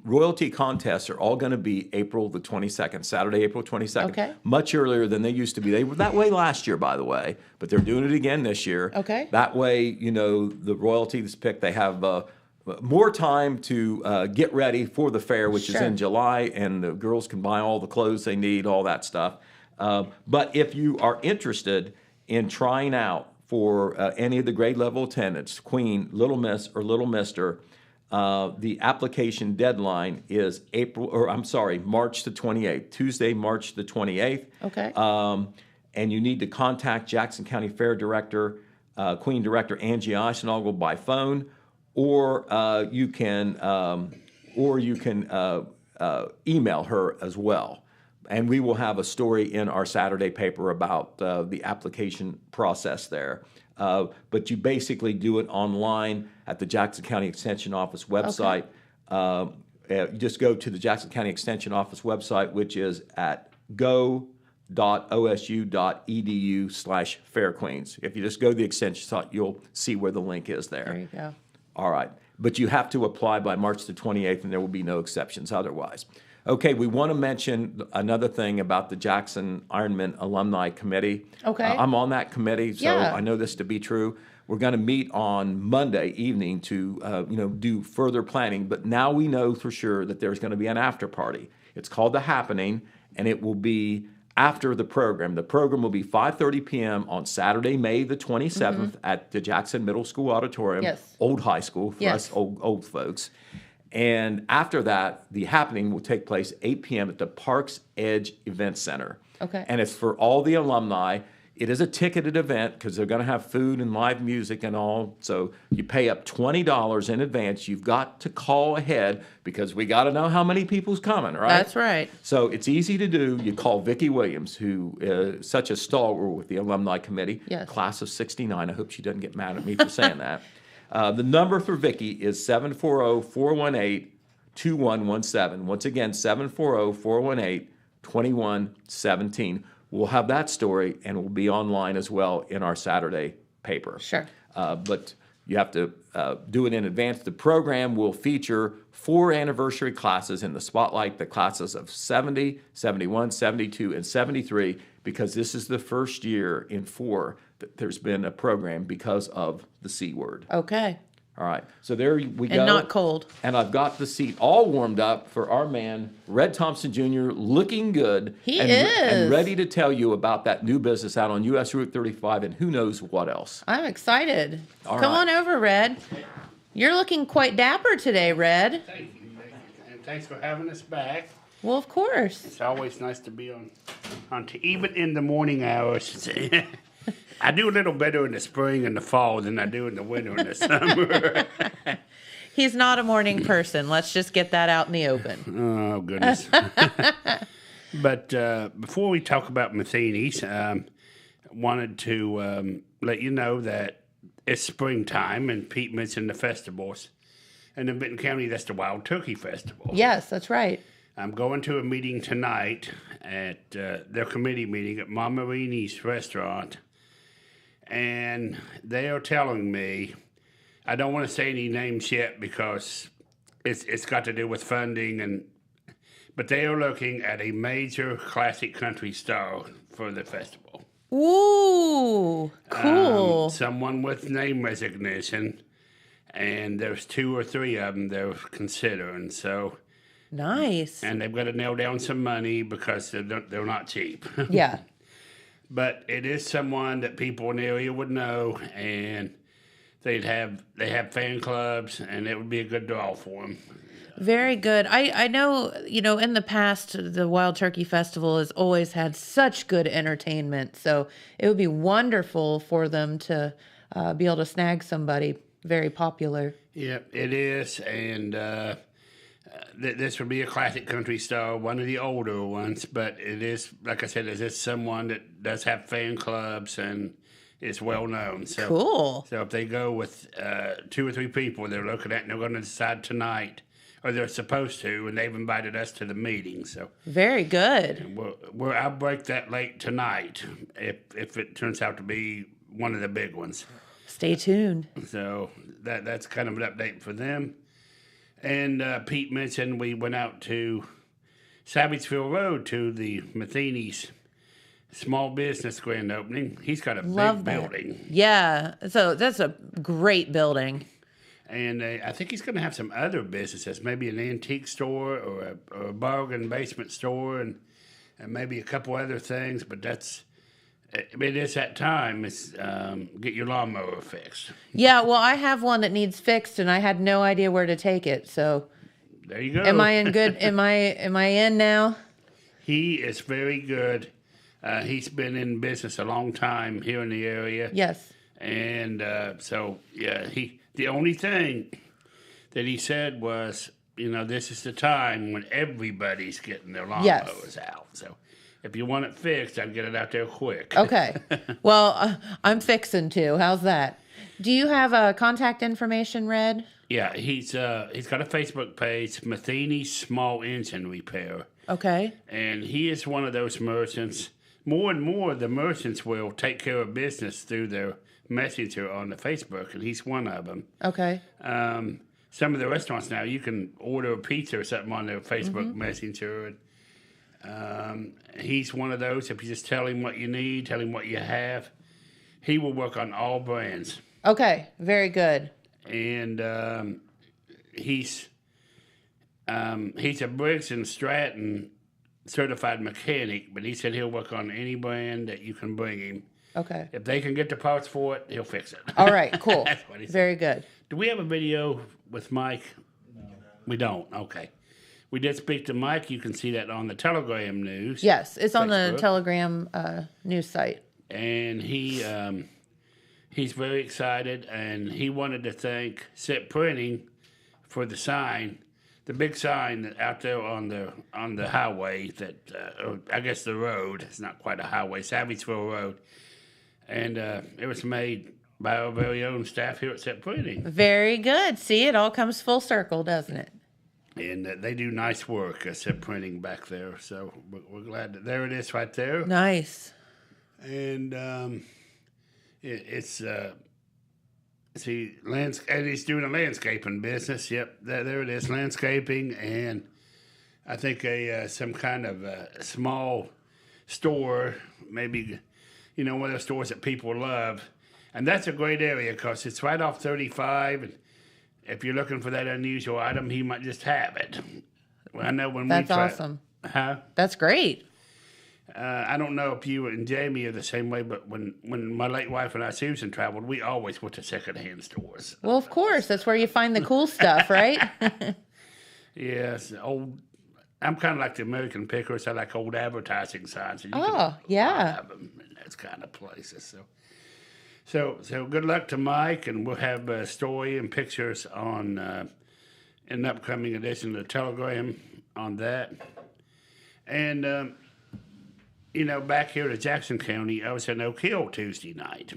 royalty contests are all going to be April the 22nd, Saturday, April 22nd. Okay. Much earlier than they used to be. They were that way last year, by the way, but they're doing it again this year. Okay. That way, the royalty is picked. They have more time to get ready for the fair, which is Sure. in July, and the girls can buy all the clothes they need, all that stuff. But if you are interested in trying out for any of the grade level attendants, Queen, Little Miss, or Little Mister, the application deadline is March the 28th, Tuesday, March the 28th. Okay. And you need to contact Jackson County Fair Director, Queen Director Angie Eisenogel by phone, or you can email her as well. And we will have a story in our Saturday paper about the application process there. But you basically do it online at the Jackson County Extension Office website. You just go to the Jackson County Extension Office website, which is at go.osu.edu/fairqueens. If you just go to the extension site, you'll see where the link is there. There you go. All right. But you have to apply by March the 28th, and there will be no exceptions otherwise. Okay, we want to mention another thing about the Jackson Ironman Alumni Committee. Okay. I'm on that committee, so Yeah. I know this to be true. We're going to meet on Monday evening to do further planning, but now we know for sure that there's going to be an after party. It's called The Happening, and it will be after the program. The program will be 5:30 p.m. on Saturday, May the 27th at the Jackson Middle School Auditorium, Yes. old high school for Yes. us old folks. And after that, the happening will take place 8 p.m. at the Parks Edge Event Center. Okay. And it's for all the alumni. It is a ticketed event because they're going to have food and live music and all. So you pay up $20 in advance. You've got to call ahead because we got to know how many people's coming, right? That's right. So it's easy to do. You call Vicki Williams, who is such a stalwart with the alumni committee, Yes. class of '69. I hope she doesn't get mad at me for saying that. The number for Vicki is 740-418-2117. Once again, 740-418-2117. We'll have that story, and it will be online as well in our Saturday paper. Sure. But you have to do it in advance. The program will feature 4 anniversary classes in the spotlight, the classes of 70, 71, 72, and 73, because this is the first year in 4 that there's been a program because of the C word. Okay. All right, so there we go. And not cold. And I've got the seat all warmed up for our man, Red Thompson Jr., looking good. He and, is. And ready to tell you about that new business out on U.S. Route 35 and who knows what else. I'm excited. All Come right. on over, Red. You're looking quite dapper today, Red. Thank you. And thanks for having us back. Well, of course. It's always nice to be on even in the morning hours. I do a little better in the spring and the fall than I do in the winter and the summer. He's not a morning person. Let's just get that out in the open. Oh, goodness. But before we talk about Matheny's, wanted to let you know that it's springtime, and Pete mentioned the festivals. And in Benton County, that's the Wild Turkey Festival. Yes, that's right. I'm going to a meeting tonight at their committee meeting at Marmarini's restaurant. And they are telling me, I don't want to say any names yet because it's got to do with funding, but they are looking at a major classic country star for the festival. Ooh, cool. Someone with name recognition, and there's 2 or 3 of them they're considering. So, Nice. and they've got to nail down some money because they're not cheap. Yeah. But it is someone that people in the area would know, and they have fan clubs, and it would be a good draw for them. Very good. I know, in the past, the Wild Turkey Festival has always had such good entertainment. So it would be wonderful for them to be able to snag somebody very popular. Yeah, it is, and this would be a classic country star, one of the older ones, but it is, like I said, it is someone that does have fan clubs and is well known. So, Cool. So if they go with 2 or 3 people they're looking at, and they're going to decide tonight, or they're supposed to, and they've invited us to the meeting. So Very good. I'll break that late tonight if it turns out to be one of the big ones. Stay tuned. So that's kind of an update for them. And Pete mentioned we went out to Savageville Road to the Matheny's small business grand opening. He's got a Love big that. building. Yeah. So that's a great building. And I think he's going to have some other businesses, maybe an antique store or a bargain basement store, and maybe a couple other things. But it is that time. It's get your lawnmower fixed. Yeah, well, I have one that needs fixed, and I had no idea where to take it. So there you go. Am I in good? Am I in now? He is very good. He's been in business a long time here in the area. Yes. And so, yeah, the only thing that he said was, this is the time when everybody's getting their lawnmowers out. So if you want it fixed, I'd get it out there quick. Okay. Well, I'm fixing to. How's that? Do you have contact information, Red? Yeah, he's got a Facebook page, Matheny's Small Engine Repair. Okay. And he is one of those merchants. More and more, the merchants will take care of business through their messenger on the Facebook, and he's one of them. Okay. Some of the restaurants now, you can order a pizza or something on their Facebook Messenger. And, he's one of those. If you just tell him what you need, tell him what you have, he will work on all brands. Okay. Very good. And he's a Briggs and Stratton certified mechanic, but he said he'll work on any brand that you can bring him. Okay. If they can get the parts for it, he'll fix it. All right. Cool. That's what he said. Very good. Do we have a video with Mike? No. We don't. Okay. We did speak to Mike. You can see that on the Telegram news. Yes, it's on the Facebook. Telegram news site. And he's very excited, and he wanted to thank Set Printing for the sign, the big sign out there on the highway that, or I guess the road. It's not quite a highway, Savageville Road. And it was made by our very own staff here at Set Printing. Very good. See, it all comes full circle, doesn't it? And they do nice work at Set Printing back there. So we're glad that there it is right there. Nice. And it's and he's doing a landscaping business. Yep, there it is, landscaping, and I think some kind of a small store, maybe, one of those stores that people love. And that's a great area because it's right off 35. And if you're looking for that unusual item, he might just have it. Well, I know when That's awesome. Huh? That's great. I don't know if you and Jamie are the same way, but when my late wife and I, Susan, traveled, we always went to secondhand stores. Well, of course. That's where you find the cool stuff, right? Yes, I'm kind of like the American pickers. I like old advertising signs. And yeah. Have them in those kind of places. So good luck to Mike, and we'll have a story and pictures on an upcoming edition of the Telegram on that. And back here to Jackson County, I was in Oak Hill Tuesday night.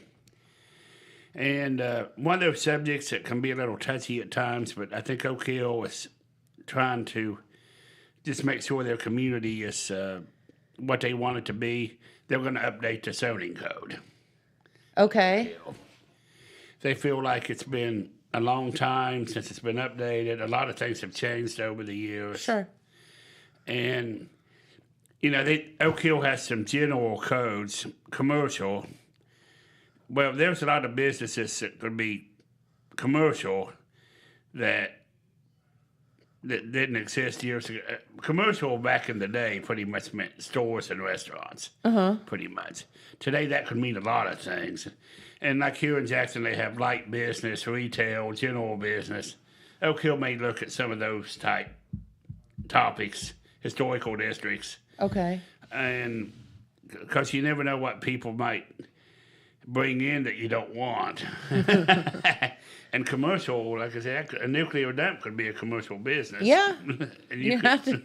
And one of those subjects that can be a little touchy at times, but I think Oak Hill is trying to just make sure their community is what they want it to be. They're going to update the zoning code. Okay. They feel like it's been a long time since it's been updated. A lot of things have changed over the years. Sure. And Oak Hill has some general codes, commercial. Well, there's a lot of businesses that could be commercial that didn't exist years ago. Commercial back in the day pretty much meant stores and restaurants, pretty much. Today, that could mean a lot of things. And like here in Jackson, they have light business, retail, general business. Oak Hill may look at some of those type topics, historical districts. Okay. And because you never know what people might bring in that you don't want. And commercial, like I said, a nuclear dump could be a commercial business. Yeah. And you have to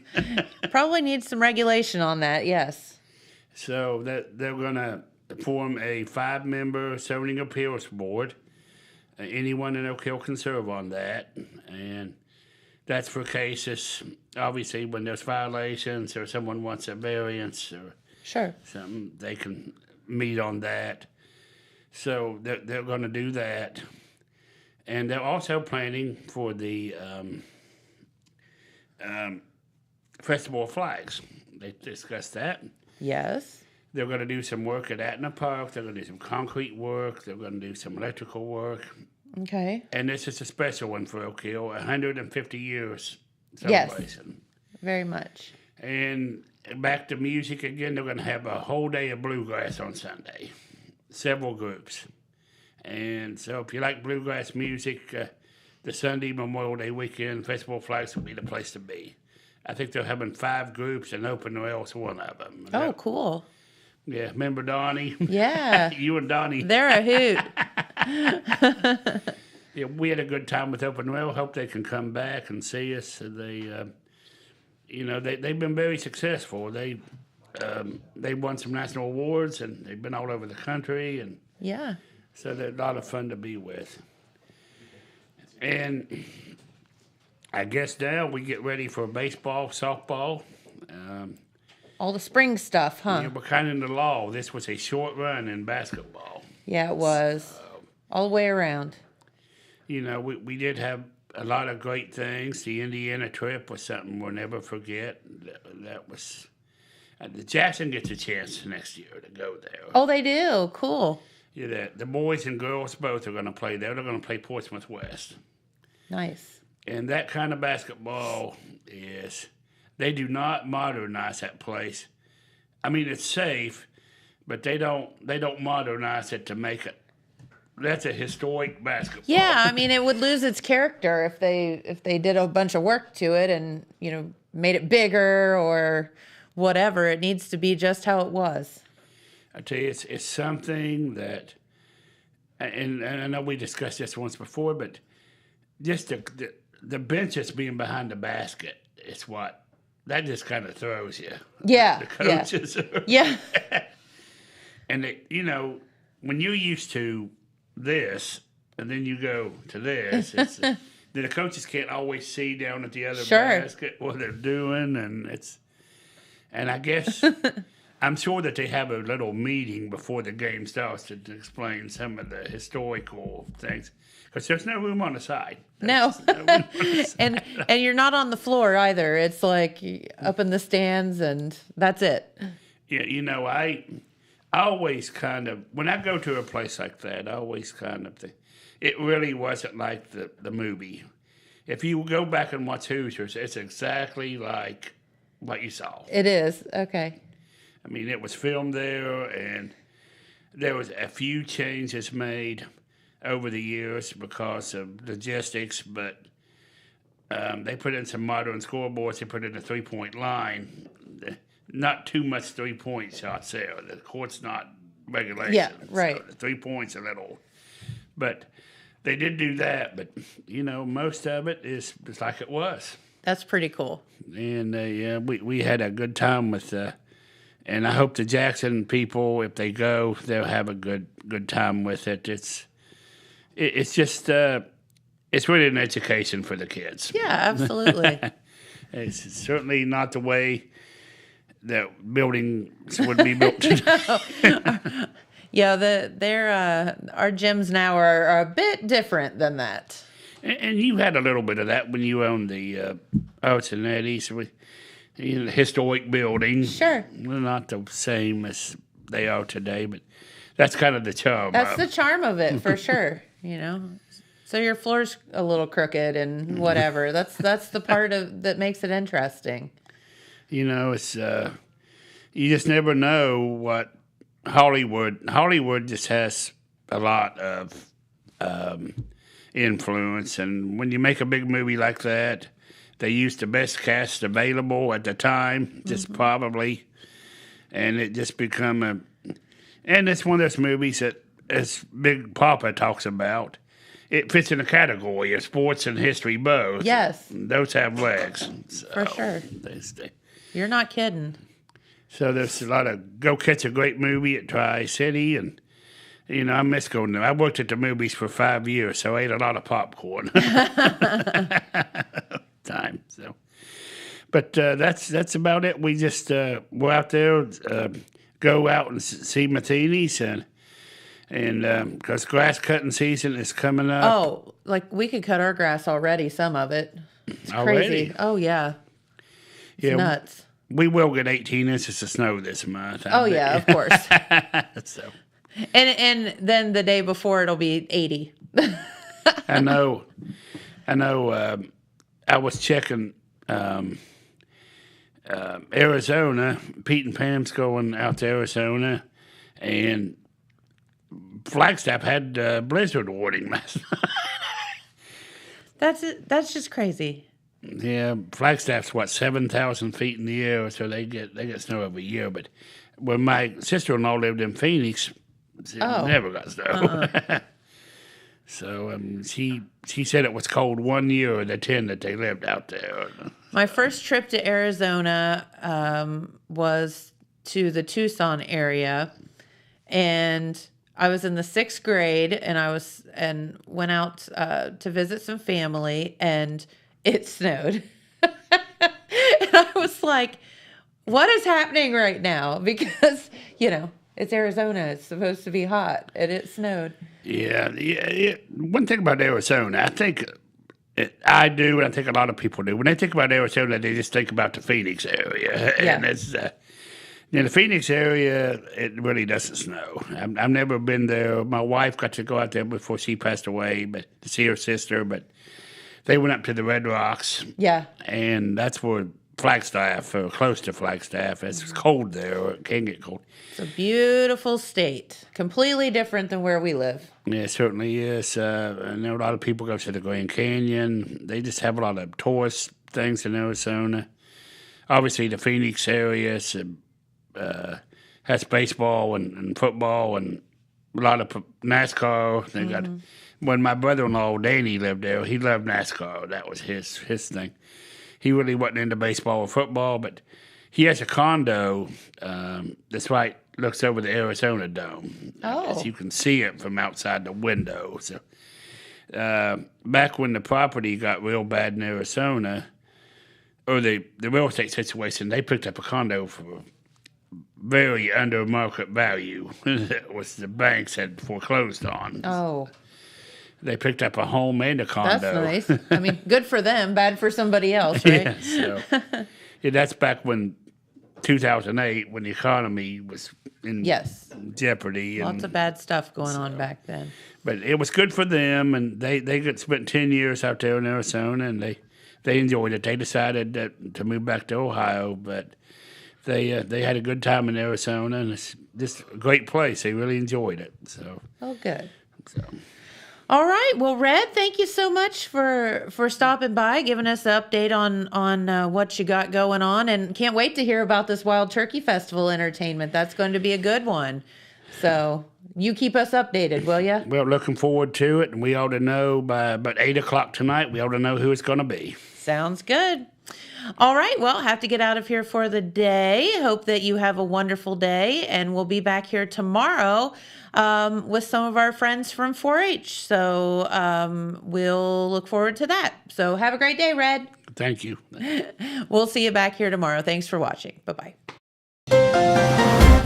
probably need some regulation on that, yes. So that they're going to form a 5-member zoning appeals board. Anyone in Oak Hill can serve on that. And that's for cases, obviously, when there's violations or someone wants a variance or something, they can meet on that. So they're going to do that. And they're also planning for the Festival of Flags. They discussed that. Yes. They're going to do some work at Atna Park. They're going to do some concrete work. They're going to do some electrical work. Okay. And this is a special one for Oak Hill, 150 years Yes. celebration. Very much. And back to music again, they're going to have a whole day of bluegrass on Sunday. Several groups. And so if you like bluegrass music, the Sunday Memorial Day weekend, Festival Flags will be the place to be. I think they're having 5 groups, and Open Rail's one of them. Oh, cool. Yeah, remember Donnie? Yeah. You and Donnie. They're a hoot. Yeah, we had a good time with Open Rail. Hope they can come back and see us. They've been very successful. They won some national awards, and they've been all over the country, and Yeah. so they're a lot of fun to be with. And I guess now we get ready for baseball, softball. All the spring stuff, huh? We're kind of in the law. This was a short run in basketball. Yeah, it was. All the way around. We did have a lot of great things. The Indiana trip was something we'll never forget. That was the Jackson gets a chance next year to go there. Oh, they do. Cool. Yeah, the boys and girls both are going to play there. They're going to play Portsmouth West. Nice. And that kind of basketball they do not modernize that place. I mean, it's safe, but they don't modernize it to make it. That's a historic basketball. Yeah, I mean, it would lose its character if they did a bunch of work to it and made it bigger or whatever. It needs to be just how it was. I tell you, it's something that, and I know we discussed this once before, but just the benches being behind the basket is what that just kind of throws you. Yeah, The coaches. yeah. And when you're used to this, and then you go to this, the coaches can't always see down at the other basket what they're doing, and I guess I'm sure that they have a little meeting before the game starts to explain some of the historical things, because there's no room on the side. No. and you're not on the floor either. It's like up in the stands, and that's it. Yeah, I always kind of, when I go to a place like that, I always kind of think, it really wasn't like the movie. If you go back and watch Hoosiers, it's exactly like what you saw. It is. Okay. I mean, it was filmed there, and there was a few changes made over the years because of logistics, but they put in some modern scoreboards. They put in a 3-point line. Not too much 3-point shots there. The court's not regulation. Yeah, right. So the 3 points a little. But they did do that, but, most of it is like it was. That's pretty cool. And we had a good time with and I hope the Jackson people, if they go, they'll have a good time with it. It's just it's really an education for the kids. Yeah, absolutely. It's certainly not the way that buildings would be built today. Yeah, our gyms now are a bit different than that. And you had a little bit of that when you owned the Oats and Eddie's. Historic buildings. Sure. They're not the same as they are today, but that's kind of the charm. That's the charm of it, for sure. So your floor's a little crooked and whatever. That's the part that makes it interesting. It's you just never know what Hollywood just has a lot of influence, and when you make a big movie like that, they use the best cast available at the time, just probably, and it just become and it's one of those movies that, as Big Papa talks about, it fits in a category of sports and history both. Yes. Those have legs. So For sure. You're not kidding. So there's a lot of go catch a great movie at Tri-City, and I miss going there. I worked at the movies for 5 years, so I ate a lot of popcorn. Time. So, but that's about it. We just we're out there, go out and see Martinis, and because grass cutting season is coming up. Oh, like we could cut our grass already. Some of it. It's Already? crazy. Oh yeah. It's nuts. We will get 18 inches of snow this month. Yeah, of course. So. And then the day before it'll be 80. I know. I was checking Arizona. Pete and Pam's going out to Arizona, and Flagstaff had blizzard warning last night. That's just crazy. Yeah, Flagstaff's 7,000 feet in the air, so they get snow every year. But when my sister-in-law lived in Phoenix, she never got snow. So she said it was cold 1 year of the 10 that they lived out there. My first trip to Arizona was to the Tucson area, and I was in the 6th grade, and went out to visit some family, and it snowed. And I was like, what is happening right now? Because, it's Arizona. It's supposed to be hot, and it snowed. Yeah. One thing about Arizona, I think I do, and I think a lot of people do. When they think about Arizona, they just think about the Phoenix area. Yeah. And it's, in the Phoenix area, it really doesn't snow. I've never been there. My wife got to go out there before she passed away, but to see her sister. But they went up to the Red Rocks. Yeah. And that's where Flagstaff, or close to Flagstaff. It's cold there, or it can get cold. It's a beautiful state. Completely different than where we live. Yeah, it certainly is. I know a lot of people go to the Grand Canyon. They just have a lot of tourist things in Arizona. Obviously, the Phoenix area has baseball and football and a lot of NASCAR. They got. When my brother-in-law Danny lived there, he loved NASCAR. That was his thing. He really wasn't into baseball or football, but he has a condo that's looks over the Arizona Dome. Oh. You can see it from outside the window. So back when the property got real bad in Arizona, or the real estate situation, they picked up a condo for very under market value, which the banks had foreclosed on. Oh. They picked up a home and a condo. That's nice. I mean, good for them, bad for somebody else, right? Yeah, so that's back when 2008, when the economy was in jeopardy. Lots of bad stuff going on back then. But it was good for them, and they spent 10 years out there in Arizona, and they enjoyed it. They decided to move back to Ohio, but they had a good time in Arizona, and it's just a great place. They really enjoyed it. So. Oh, good. So. All right. Well, Red, thank you so much for stopping by, giving us an update on what you got going on, and can't wait to hear about this Wild Turkey Festival entertainment. That's going to be a good one. So you keep us updated, will you? Well, looking forward to it, and we ought to know by about 8 o'clock tonight, we ought to know who it's going to be. Sounds good. All right. Well, have to get out of here for the day. Hope that you have a wonderful day, and we'll be back here tomorrow with some of our friends from 4-H. So we'll look forward to that. So have a great day, Red. Thank you. We'll see you back here tomorrow. Thanks for watching. Bye-bye.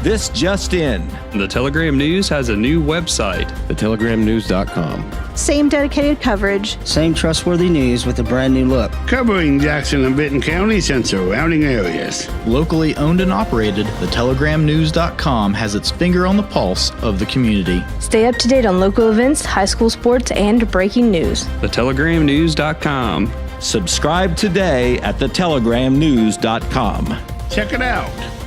This just in. The Telegram News has a new website. TheTelegramNews.com. Same dedicated coverage. Same trustworthy news with a brand new look. Covering Jackson and Benton counties and surrounding areas. Locally owned and operated, TheTelegramNews.com has its finger on the pulse of the community. Stay up to date on local events, high school sports, and breaking news. TheTelegramNews.com. Subscribe today at TheTelegramNews.com. Check it out.